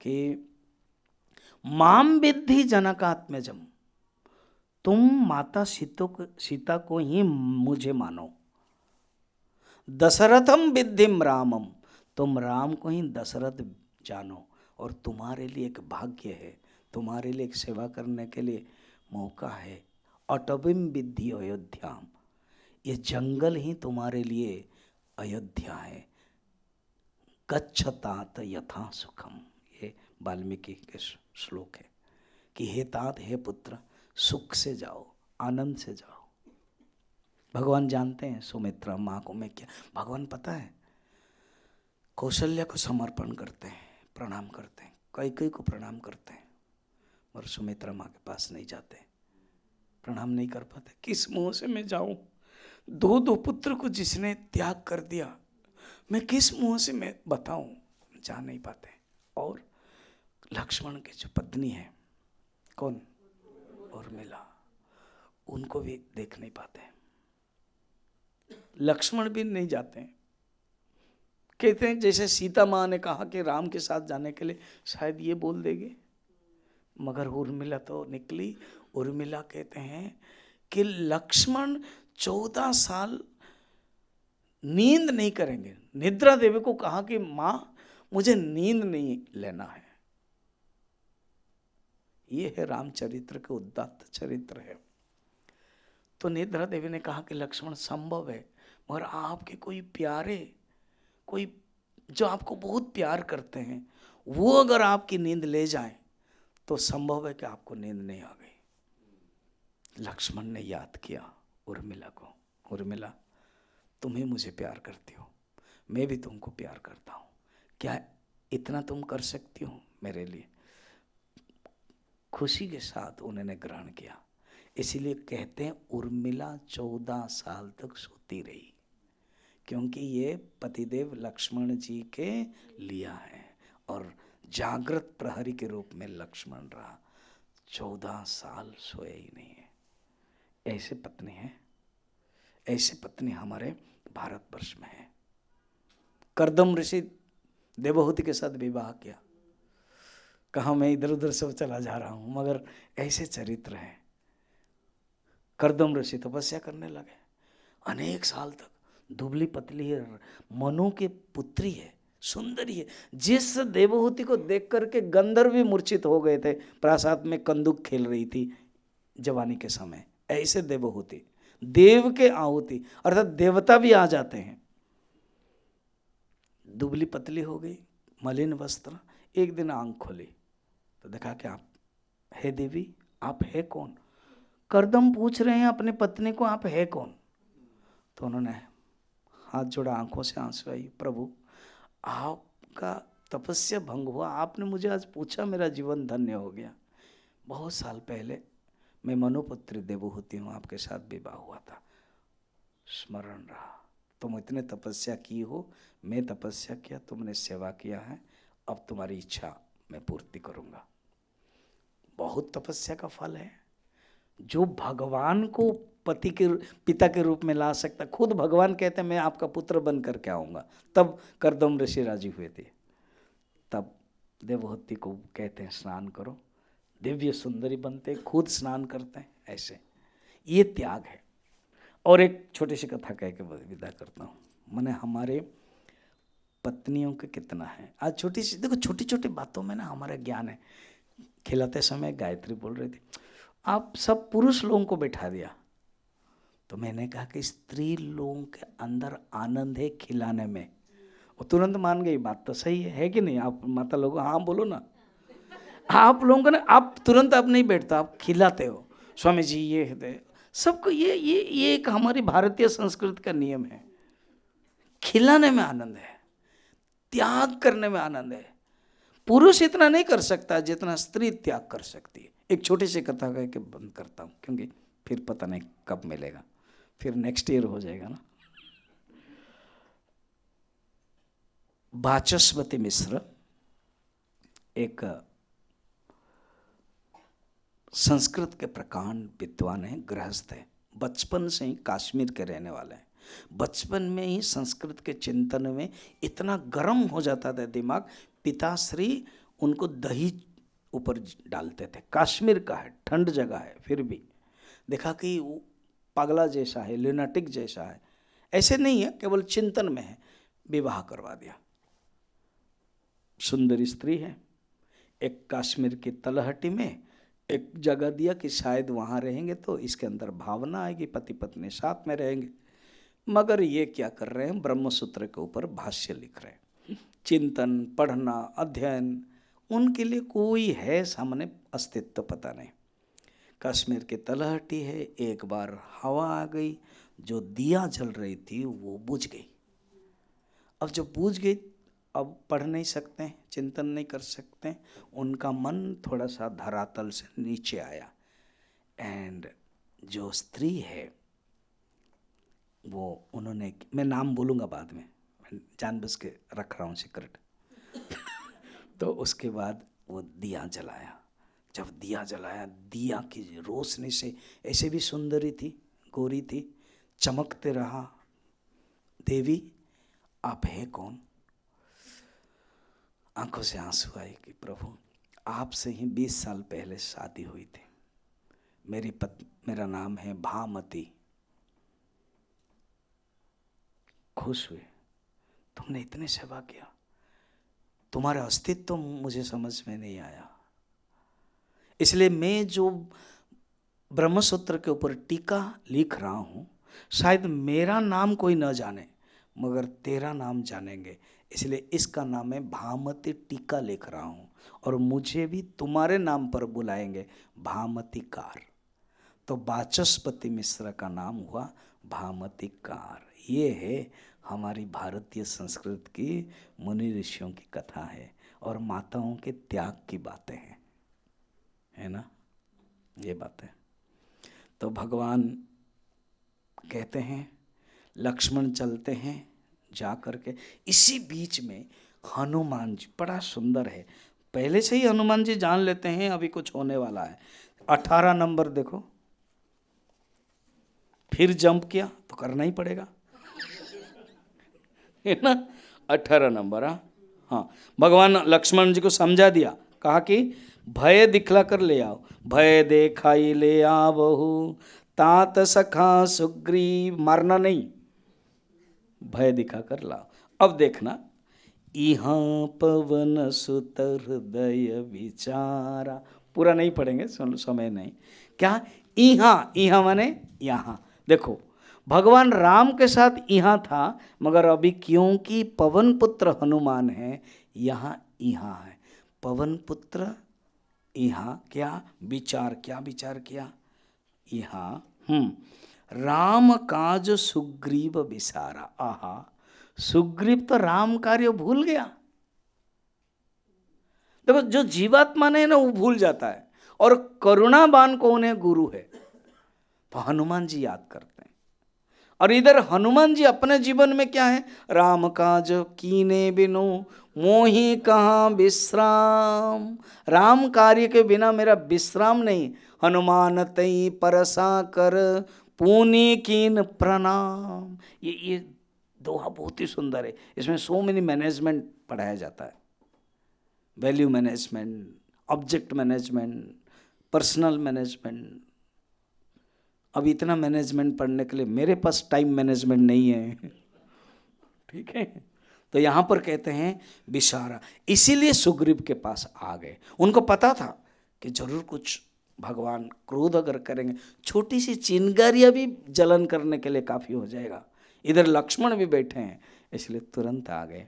Speaker 3: कि माम विद्धि जनकात्मजम, तुम माता सीता को ही मुझे मानो। दशरथम विद्धिम रामम, तुम राम को ही दशरथ जानो। और तुम्हारे लिए एक भाग्य है, तुम्हारे लिए एक सेवा करने के लिए मौका है। अटविम विद्धि अयोध्याम, ये जंगल ही तुम्हारे लिए अयोध्या है। गच्छतात यथा सुखम, ये वाल्मीकि के श्लोक है कि हे तात, हे पुत्र, सुख से जाओ, आनंद से जाओ। भगवान जानते हैं सुमित्रा माँ को मैं क्या, भगवान पता है कौशल्या को समर्पण करते हैं, प्रणाम करते हैं, कैकेयी को प्रणाम करते हैं, और सुमित्रा माँ के पास नहीं जाते, प्रणाम नहीं कर पाते। किस मुंह से मैं जाऊं? दो पुत्र को जिसने त्याग कर दिया, मैं किस मुंह से मैं बताऊं? जा नहीं पाते। और लक्ष्मण की जो पत्नी है, कौन? उर्मिला, उनको भी देख नहीं पाते। लक्ष्मण भी नहीं जाते हैं। कहते हैं जैसे सीता माँ ने कहा कि राम के साथ जाने के लिए शायद ये बोल देगी, मगर उर्मिला तो निकली। उर्मिला कहते हैं कि लक्ष्मण 14 साल नींद नहीं करेंगे। निद्रा देवी को कहा कि माँ मुझे नींद नहीं लेना है। ये है रामचरित्र के उदात्त चरित्र है। तो निद्रा देवी ने कहा कि लक्ष्मण संभव है, मगर आपके कोई प्यारे, कोई जो आपको बहुत प्यार करते हैं, वो अगर आपकी नींद ले जाएं तो संभव है कि आपको नींद नहीं आ गई। लक्ष्मण ने याद किया उर्मिला को, उर्मिला तुम ही मुझे प्यार करती हो, मैं भी तुमको प्यार करता हूँ, क्या इतना तुम कर सकती हो मेरे लिए? खुशी के साथ उन्होंने ग्रहण किया। इसीलिए कहते हैं उर्मिला 14 साल तक सोती रही, क्योंकि ये पतिदेव लक्ष्मण जी के लिया है। और जागृत प्रहरी के रूप में लक्ष्मण रहा, 14 साल सोए ही नहीं है। ऐसे पत्नी है, ऐसी पत्नी हमारे भारतवर्ष में है। कर्दम ऋषि देवहूति के साथ विवाह किया, कहा मैं इधर उधर सब चला जा रहा हूं, मगर ऐसे चरित्र हैं। कर्दम ऋषि तपस्या करने लगे अनेक साल तक। दुबली पतली है, मनु की पुत्री है, सुंदरी है, जिस देवहूति को देख करके गंधर्व भी मूर्छित हो गए थे। प्रासाद में कंदुक खेल रही थी जवानी के समय। ऐसे देवहूति, देव के आहुति, अर्थात देवता भी आ जाते हैं। दुबली पतली हो गई, मलिन वस्त्र। एक दिन आंख खोली तो देखा कि आप हे देवी, आप है कौन? कर्दम पूछ रहे हैं अपने पत्नी को, आप है कौन? तो उन्होंने हाथ जोड़ा, आंखों से आंसू आई, प्रभु आपका तपस्या भंग हुआ, आपने मुझे आज पूछा, मेरा जीवन धन्य हो गया। बहुत साल पहले मैं मनुपुत्री देवहूति हूँ, आपके साथ विवाह हुआ था, स्मरण रहा। तुम इतने तपस्या की हो, मैं तपस्या किया, तुमने सेवा किया है, अब तुम्हारी इच्छा मैं पूर्ति करूँगा। बहुत तपस्या का फल है। जो भगवान को पति के पिता के रूप में ला सकता, खुद भगवान कहते हैं मैं आपका पुत्र बन करके आऊँगा, तब कर्दम ऋषि राजी हुए थे। तब देवहूति को कहते हैं स्नान करो, दिव्य सुंदरी बनते, खुद स्नान करते हैं। ऐसे ये त्याग है। और एक छोटी सी कथा कह के विदा करता हूँ। मैंने हमारे पत्नियों के कितना है आज, छोटी सी देखो, छोटी छोटी बातों में ना हमारा ज्ञान है। खिलाते समय गायत्री बोल रही थी, आप सब पुरुष लोगों को बैठा दिया, तो मैंने कहा कि स्त्री लोगों के अंदर आनंद है खिलाने में। वो तुरंत मान गई, बात तो सही है कि नहीं? आप माता लोगों, हाँ बोलो ना। आप लोगों को ना, आप तुरंत आप नहीं बैठता, आप खिलाते हो। स्वामी जी ये है सबको, ये एक हमारी भारतीय संस्कृति का नियम है। खिलाने में आनंद है, त्याग करने में आनंद है। पुरुष इतना नहीं कर सकता जितना स्त्री त्याग कर सकती है। एक छोटी सी कथा कह के बंद करता हूँ, क्योंकि फिर पता नहीं कब मिलेगा, फिर नेक्स्ट ईयर हो जाएगा ना। वाचस्पति मिश्र एक संस्कृत के प्रकांड विद्वान है, गृहस्थ है, बचपन से ही काश्मीर के रहने वाले हैं। बचपन में ही संस्कृत के चिंतन में इतना गर्म हो जाता था दिमाग, पिताश्री उनको दही ऊपर डालते थे। कश्मीर का है, ठंड जगह है, फिर भी देखा कि वो पागला जैसा है, ल्यूनाटिक जैसा है, ऐसे नहीं है, केवल चिंतन में है, विवाह करवा दिया। सुंदर स्त्री है, एक कश्मीर की तलहटी में एक जगह दिया कि शायद वहाँ रहेंगे तो इसके अंदर भावना आएगी, पति पत्नी साथ में रहेंगे। मगर ये क्या कर रहे हैं, ब्रह्मसूत्र के ऊपर भाष्य लिख रहे हैं। चिंतन, पढ़ना, अध्ययन, उनके लिए कोई है सामने अस्तित्व पता नहीं। कश्मीर की तलहटी है, एक बार हवा आ गई, जो दिया जल रही थी वो बुझ गई। अब जब बुझ गई, अब पढ़ नहीं सकते, चिंतन नहीं कर सकते, उनका मन थोड़ा सा धरातल से नीचे आया। एंड जो स्त्री है वो उन्होंने, मैं नाम बोलूँगा बाद में, मैं जानबूझ के रख रहा हूँ सीक्रेट। तो उसके बाद वो दिया जलाया। जब दिया जलाया, दिया की रोशनी से, ऐसे भी सुंदरी थी, गोरी थी, चमकते रहा, देवी आप हैं कौन? आंखों से आंसू आए कि प्रभु आपसे ही 20 साल पहले शादी हुई थी, मेरा नाम है भामती। खुश हुए, तुमने इतनी सेवा किया, तुम्हारा अस्तित्व तो मुझे समझ में नहीं आया, इसलिए मैं जो ब्रह्मसूत्र के ऊपर टीका लिख रहा हूँ, शायद मेरा नाम कोई न जाने मगर तेरा नाम जानेंगे, इसलिए इसका नाम है भामती टीका लिख रहा हूँ, और मुझे भी तुम्हारे नाम पर बुलाएंगे भामतीकार। तो वाचस्पति मिश्र का नाम हुआ भामतीकार। ये है हमारी भारतीय संस्कृति की मुनि ऋषियों की कथा है, और माताओं के त्याग की बातें हैं, है ना, ये बातें। तो भगवान कहते हैं, लक्ष्मण चलते हैं जा करके, इसी बीच में हनुमान जी, बड़ा सुंदर है, पहले से ही हनुमान जी जान लेते हैं अभी कुछ होने वाला है। 18 नंबर देखो, फिर जंप किया तो करना ही पड़ेगा, है ना। 18 नंबर, हाँ, भगवान लक्ष्मण जी को समझा दिया, कहा कि भय दिखला कर ले आओ, भय देखाई ले आवहु तात सखा सुग्रीव, मारना नहीं, भय दिखा कर लाओ। अब देखना, इहाँ पवन सुत हृदय विचारा, पूरा नहीं पढ़ेंगे, समय नहीं। क्या इहाँ, इहाँ माने यहाँ। देखो भगवान राम के साथ यहाँ था, मगर अभी क्योंकि पवन पुत्र हनुमान है, यहाँ यहाँ है। पवन पुत्र यहाँ क्या विचार, क्या विचार किया, यहाँ राम काज सुग्रीव विसारा। आहा, सुग्रीव तो राम कार्य भूल गया। देखो जो जीवात्मा ने ना वो भूल जाता है, और करुणाबान कौन है, गुरु है, तो हनुमान जी याद करते हैं। और इधर हनुमान जी अपने जीवन में क्या है, राम काज कीने बिनु मोहि कहाँ विश्राम, राम कार्य के बिना मेरा विश्राम नहीं। हनुमान तई परसा कर पुनि कीन प्रणाम, ये दोहा बहुत ही सुंदर है। इसमें सो मेनी मैनेजमेंट पढ़ाया जाता है, value management, object management, personal management. अब इतना मैनेजमेंट पढ़ने के लिए मेरे पास टाइम मैनेजमेंट नहीं है, ठीक है। तो यहाँ पर कहते हैं विसारा, इसीलिए सुग्रीव के पास आ गए। उनको पता था कि जरूर कुछ भगवान क्रोध अगर करेंगे, छोटी सी चिंगारियाँ भी जलन करने के लिए काफ़ी हो जाएगा। इधर लक्ष्मण भी बैठे हैं, इसलिए तुरंत आ गए,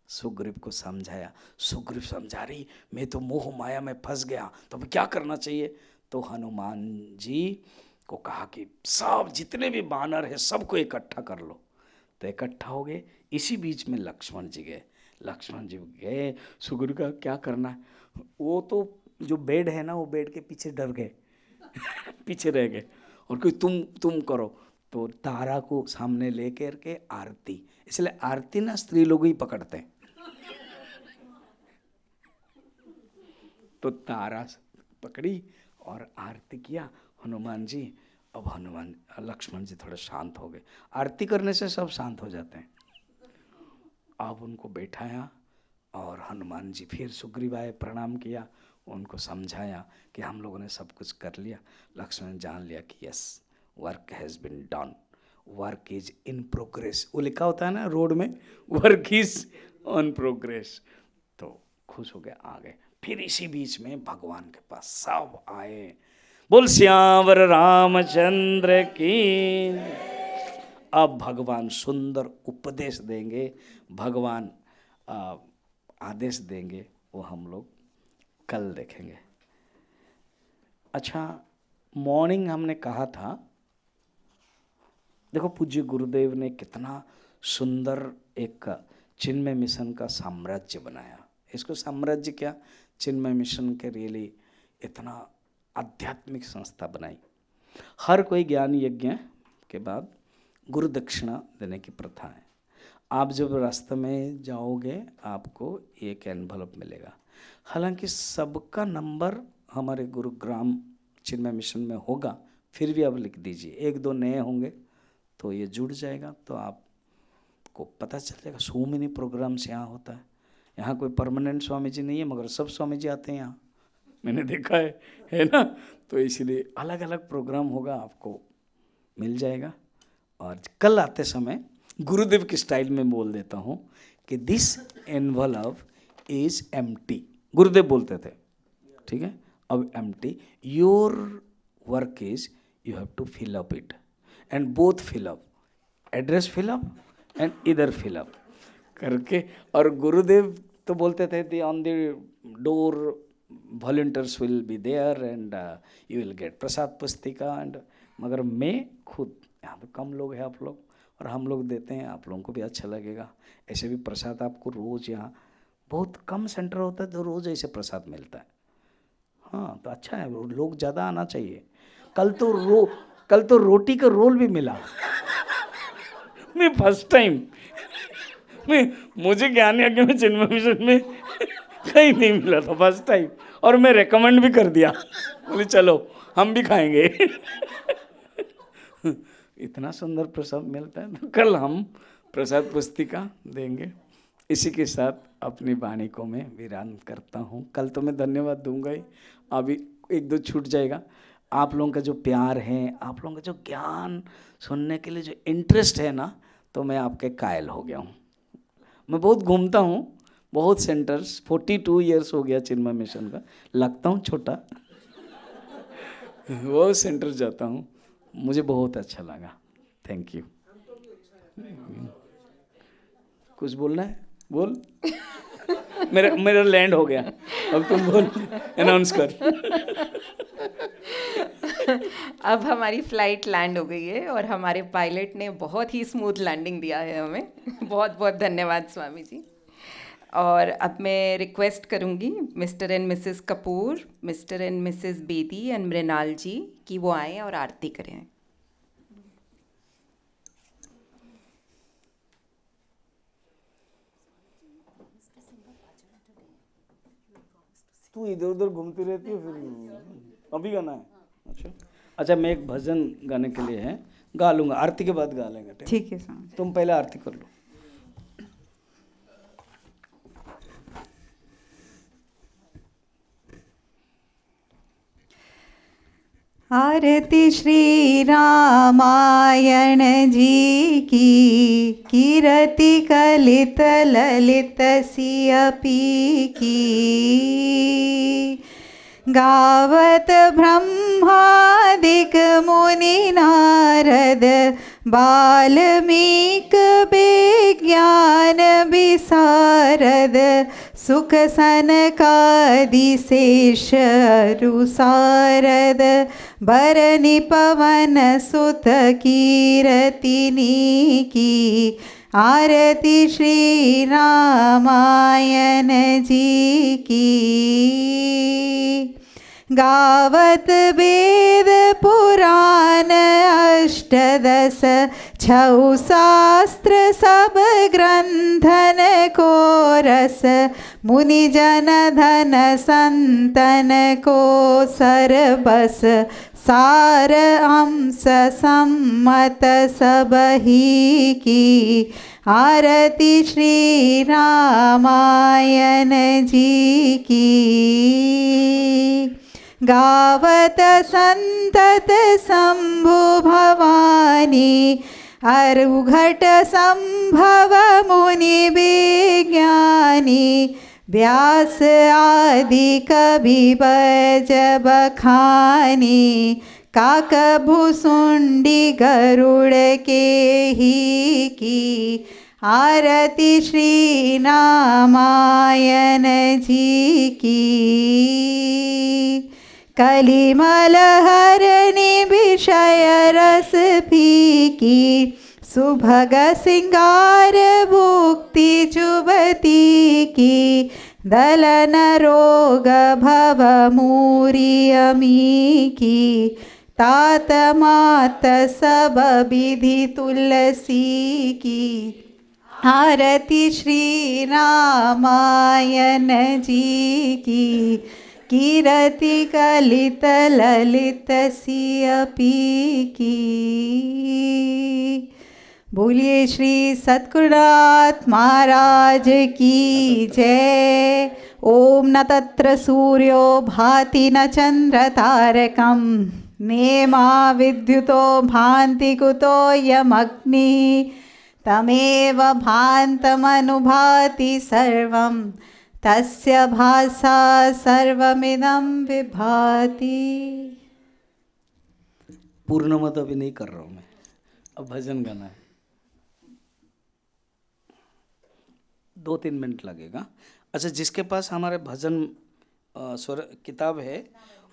Speaker 3: सुग्रीव को समझाया। सुग्रीव समझा रही, मैं तो मोह माया में फंस गया, तो अब क्या करना चाहिए। तो हनुमान जी को कहा कि सब जितने भी बानर हैं सबको इकट्ठा कर लो। तो इकट्ठा हो गए। इसी बीच में लक्ष्मण जी गए। लक्ष्मण जी गए, सुग्रीव का क्या करना है, वो तो जो बेड है ना, वो बेड के पीछे डर गए पीछे रह गए, और कोई तुम करो। तो तारा को सामने लेकर के आरती, इसलिए आरती ना स्त्री लोग ही पकड़ते हैं। तो तारा पकड़ी और आरती किया हनुमान जी। अब लक्ष्मण जी थोड़े शांत हो गए, आरती करने से सब शांत हो जाते हैं। अब उनको बैठाया और हनुमान जी फिर सुग्रीव आए, प्रणाम किया, उनको समझाया कि हम लोगों ने सब कुछ कर लिया। लक्ष्मण जान लिया कि yes, work has been done, work is in progress. वो लिखा होता है ना रोड में, वर्क इज ऑन प्रोग्रेस। तो खुश हो गए, आ गए। फिर इसी बीच में भगवान के पास सब आए। बोल श्यावर रामचंद्र की। अब भगवान सुंदर उपदेश देंगे, भगवान आदेश देंगे, वो हम लोग कल देखेंगे। अच्छा, मॉर्निंग हमने कहा था, देखो पूज्य गुरुदेव ने कितना सुंदर एक चिन्मय मिशन का साम्राज्य बनाया। इसको साम्राज्य क्या, चिन्मय मिशन के रियली इतना आध्यात्मिक संस्था बनाई। हर कोई ज्ञान यज्ञ के बाद गुरु दक्षिणा देने की प्रथा है। आप जब रास्ते में जाओगे आपको एक एनवलप मिलेगा। हालांकि सबका नंबर हमारे गुरुग्राम चिन्मय मिशन में होगा, फिर भी आप लिख दीजिए। एक दो नए होंगे तो ये जुड़ जाएगा, तो आपको पता चलेगा। सो मेनी प्रोग्राम्स यहाँ होता है। यहाँ कोई परमानेंट स्वामी जी नहीं है, मगर सब स्वामी जी आते हैं यहाँ, मैंने देखा है ना। तो इसलिए अलग अलग प्रोग्राम होगा, आपको मिल जाएगा। और कल आते समय गुरुदेव की स्टाइल में बोल देता हूँ कि दिस एनवलप इज एम्प्टी। गुरुदेव बोलते थे, ठीक है, अब empty. Your work is you have to fill up it, and both fill up, address fill up and इधर फिल अप करके। और गुरुदेव तो बोलते थे the on the door volunteers will be there and you will get prasad pustika and. मगर मैं खुद, यहाँ पे कम लोग हैं आप लोग, और हम लोग देते हैं, आप लोगों को भी अच्छा लगेगा। ऐसे भी प्रसाद आपको रोज़, यहाँ बहुत कम सेंटर होता है तो रोज़ ऐसे प्रसाद मिलता है। हाँ, तो अच्छा है, लोग ज़्यादा आना चाहिए। कल तो रोटी का रोल भी मिला। मैं फर्स्ट टाइम, मुझे ज्ञान यज्ञ में चिन्मय मिशन में कहीं नहीं मिला था, फर्स्ट टाइम। और मैं रेकमेंड भी कर दिया, बोले चलो हम भी खाएंगे। इतना सुंदर प्रसाद मिलता है। तो कल हम प्रसाद पुस्तिका देंगे। इसी के साथ अपनी वाणी को मैं विराम करता हूँ। कल तो मैं धन्यवाद दूंगा ही, अभी एक दो छूट जाएगा। आप लोगों का जो प्यार है, आप लोगों का जो ज्ञान सुनने के लिए जो इंटरेस्ट है ना, तो मैं आपके कायल हो गया हूँ। मैं बहुत घूमता हूँ, बहुत सेंटर्स, 42 ईयर्स हो गया चिन्मय मिशन का। लगता हूँ छोटा, वो सेंटर जाता हूँ, मुझे बहुत अच्छा लगा। Thank you. कुछ बोलना है? बोल। मेरा लैंड हो गया, अब तुम बोल, अनाउंस कर।
Speaker 2: अब हमारी फ़्लाइट लैंड हो गई है और हमारे पायलट ने बहुत ही स्मूथ लैंडिंग दिया है हमें। बहुत बहुत धन्यवाद स्वामी जी। और अब मैं रिक्वेस्ट करूंगी Mr and Mrs Kapoor, Mr and Mrs Bedi and Mrinal ji कि वो आएँ और आरती करें।
Speaker 3: तू इधर उधर घूमती रहती है, फिर अभी गाना है? अच्छा, मैं एक भजन गाने के लिए है, गा लूंगा, आरती के बाद गा लेंगे।
Speaker 1: ठीक है स्वामी।
Speaker 3: तुम पहले आरती कर लो।
Speaker 1: आरती श्री रामायण जी की, कीरति कलित ललित सियपी की। गावत ब्रह्मादिक मुनि नारद, बाल्मीक विज्ञान विशारद। सुख सनकादि शेष रुसारद, भरनि पवन सुत कीरतिनी की। आरती श्री रामायण जी की। गावत वेद पुराण अष्टदश छऊ शास्त्र सब ग्रंथन को रस, मुनि जन धन संतन को सरबस, सार अंश सम्मत सब ही की, आरती श्री रामायण जी की। गावत संतत शंभु भवानी, अरुघट संभव मुनि विज्ञानी, व्यास आदि कवि बज बखानी, काकभुसुंडी गरुड़ के ही की, आरती श्री रामायण जी की। कलिमल हरनि विषय रस फीकी, सुभग सिंगार भुक्ति जुबती की, दलन रोग भव मूरी अमी की, तात मात सब विधि तुलसी की, आरती श्री रामायण जी की। कीरति कलित ललित सियपी की। बोलिए श्री सद्गुरुनाथ महाराज की जय। ओम न तत्र सूर्यो भाति न चंद्र तारकम, नेमा विद्युतो भान्ति कुतो यमग्नि, तमेव भान्तमनुभाति सर्वं, तस्य भासा सर्वमिदं विभाति।
Speaker 3: पूर्ण मत अभी नहीं कर रहा हूँ मैं, अब भजन गाना है। 2-3 मिनट लगेगा। अच्छा, जिसके पास हमारे भजन स्वर किताब है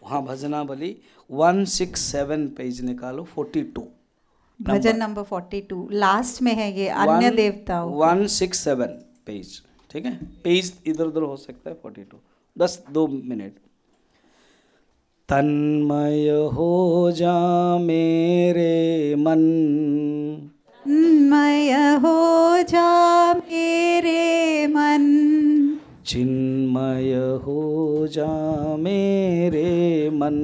Speaker 3: वहाँ भजनावली 167 पेज निकालो, 42
Speaker 1: भजन नंबर 42 लास्ट में है ये, अन्य देवताओं।
Speaker 3: 167 पेज, ठीक है। पेज इधर उधर हो सकता है। 42 2 मिनट। तन्मय हो जा मेरे मन,
Speaker 1: तन्मय हो जा मेरे मन,
Speaker 3: चिन्मय हो जा मेरे मन,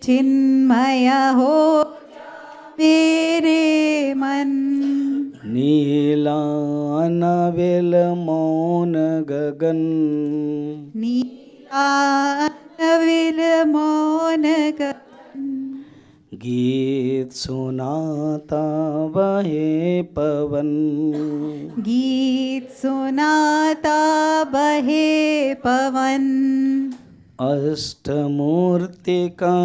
Speaker 1: चिन्मय हो मेरे मन,
Speaker 3: नीला अनविल मौन गगन,
Speaker 1: नीला अनविल मौन गगन,
Speaker 3: गीत सुनाता बहे पवन,
Speaker 1: गीत सुनाता बहे पवन,
Speaker 3: अष्टमूर्ति का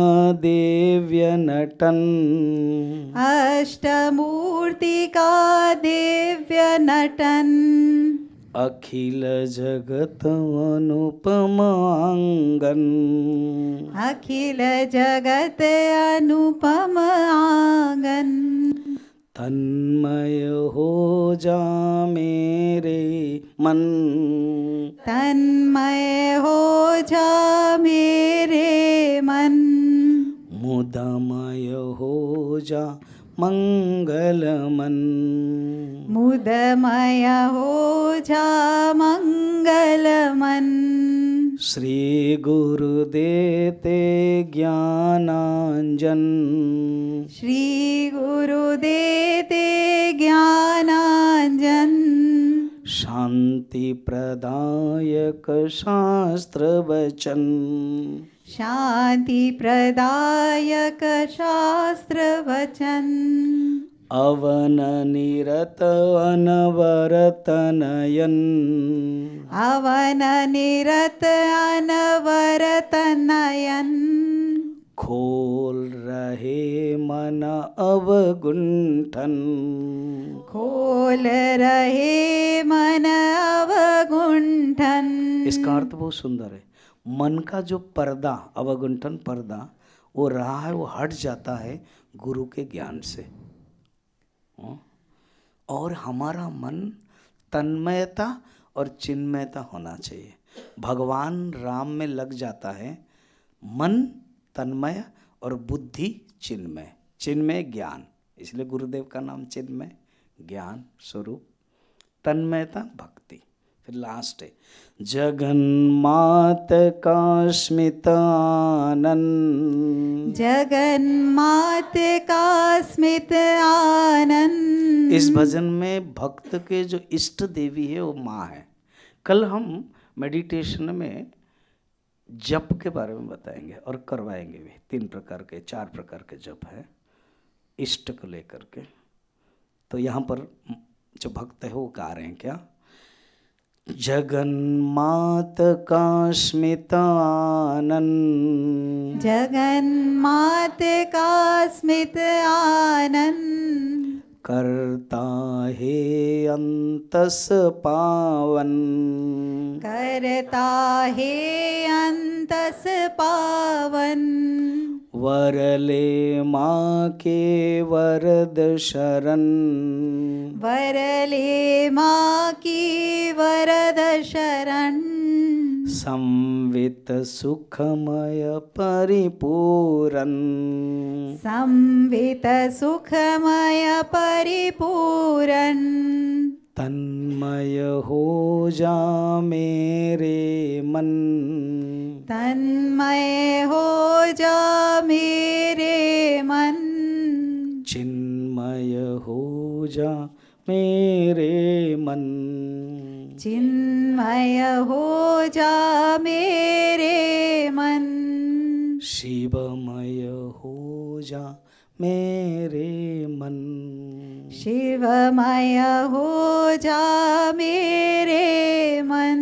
Speaker 3: दिव्य नटन,
Speaker 1: अष्टमूर्ति का दिव्य नटन,
Speaker 3: अखिल जगत अनुपम आंगन,
Speaker 1: अखिल जगत अनुपम आंगन,
Speaker 3: तन्मय हो जा मेरे मन,
Speaker 1: तन्मय हो जा मेरे मन,
Speaker 3: मुदमय हो जा मंगल मन,
Speaker 1: मुदमय हो जा मंगल मन,
Speaker 3: श्री गुरु देते ज्ञानांजन,
Speaker 1: श्री गुरु देते ज्ञानांजन,
Speaker 3: शांति प्रदायक शास्त्र वचन,
Speaker 1: शांति प्रदायक शास्त्र वचन,
Speaker 3: अवन निरत अनवरत नयन,
Speaker 1: अवन निरत अनवरत नयन,
Speaker 3: खोल रहे मन अवगुंठन,
Speaker 1: खोल रहे मन अवगुंठन।
Speaker 3: इसका अर्थ बहुत सुंदर है। मन का जो पर्दा, अवगुंठन पर्दा, वो रहा है, वो हट जाता है गुरु के ज्ञान से। और हमारा मन तन्मयता और चिन्मयता होना चाहिए। भगवान राम में लग जाता है मन तन्मय और बुद्धि चिन्मय, चिन्मय ज्ञान। इसलिए गुरुदेव का नाम चिन्मय, ज्ञान स्वरूप, तन्मयता, भक्ति। फिर लास्ट है जगन्मात का स्मितानंद,
Speaker 1: जगन्मात का स्मित आनंद।
Speaker 3: इस भजन में भक्त के जो इष्ट देवी है वो माँ है। कल हम मेडिटेशन में जप के बारे में बताएंगे और करवाएंगे भी। 3 प्रकार के 4 प्रकार के जप है इष्ट को लेकर के। तो यहाँ पर जो भक्त है वो गा रहे हैं क्या, जगन्मात का स्मितानंद,
Speaker 1: जगन्मात का स्मित आनंद।
Speaker 3: करता है अंतस पावन,
Speaker 1: करता है अंतस पावन।
Speaker 3: वरले माँ के वरद शरण,
Speaker 1: वरले माँ की वरद शरण।
Speaker 3: संवित सुखमय परिपूरन,
Speaker 1: संवित सुखमय परिपूरन।
Speaker 3: तन्मय हो जा मेरे मन,
Speaker 1: तन्मय हो जा मेरे मन।
Speaker 3: चिन्मय हो जा मेरे मन,
Speaker 1: चिन्मय हो जा मेरे मन।
Speaker 3: शिवमय हो जा मेरे मन,
Speaker 1: शिवमय हो जा मेरे मन।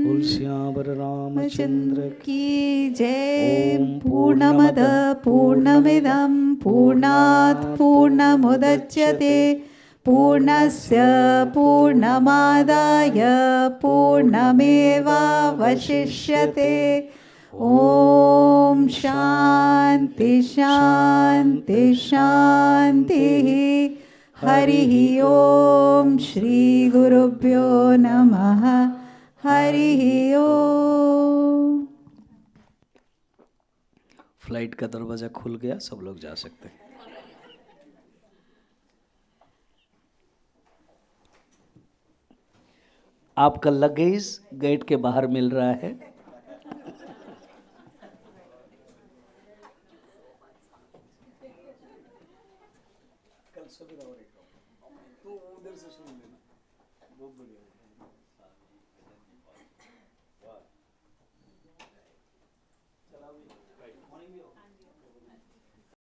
Speaker 3: बोल श्यावर रामचंद्र
Speaker 1: की जय।
Speaker 3: ओम
Speaker 1: पूर्णमद पूर्णमिदं पूर्णात् पूर्णमुदच्यते पूर्णस्य पूर्णमादाय पूर्णमेवावशिष्यते। ॐ शान्ति शान्ति शान्तिः। हरिः ॐ श्री गुरुभ्यो नमः। हरिः ॐ।
Speaker 3: फ्लाइट का दरवाजा खुल गया, सब लोग जा सकते हैं। आपका लगेज गेट के बाहर मिल रहा है। कल सुबह और एक तो उधर से सुन लेना, बहुत बढ़िया। चलाओ।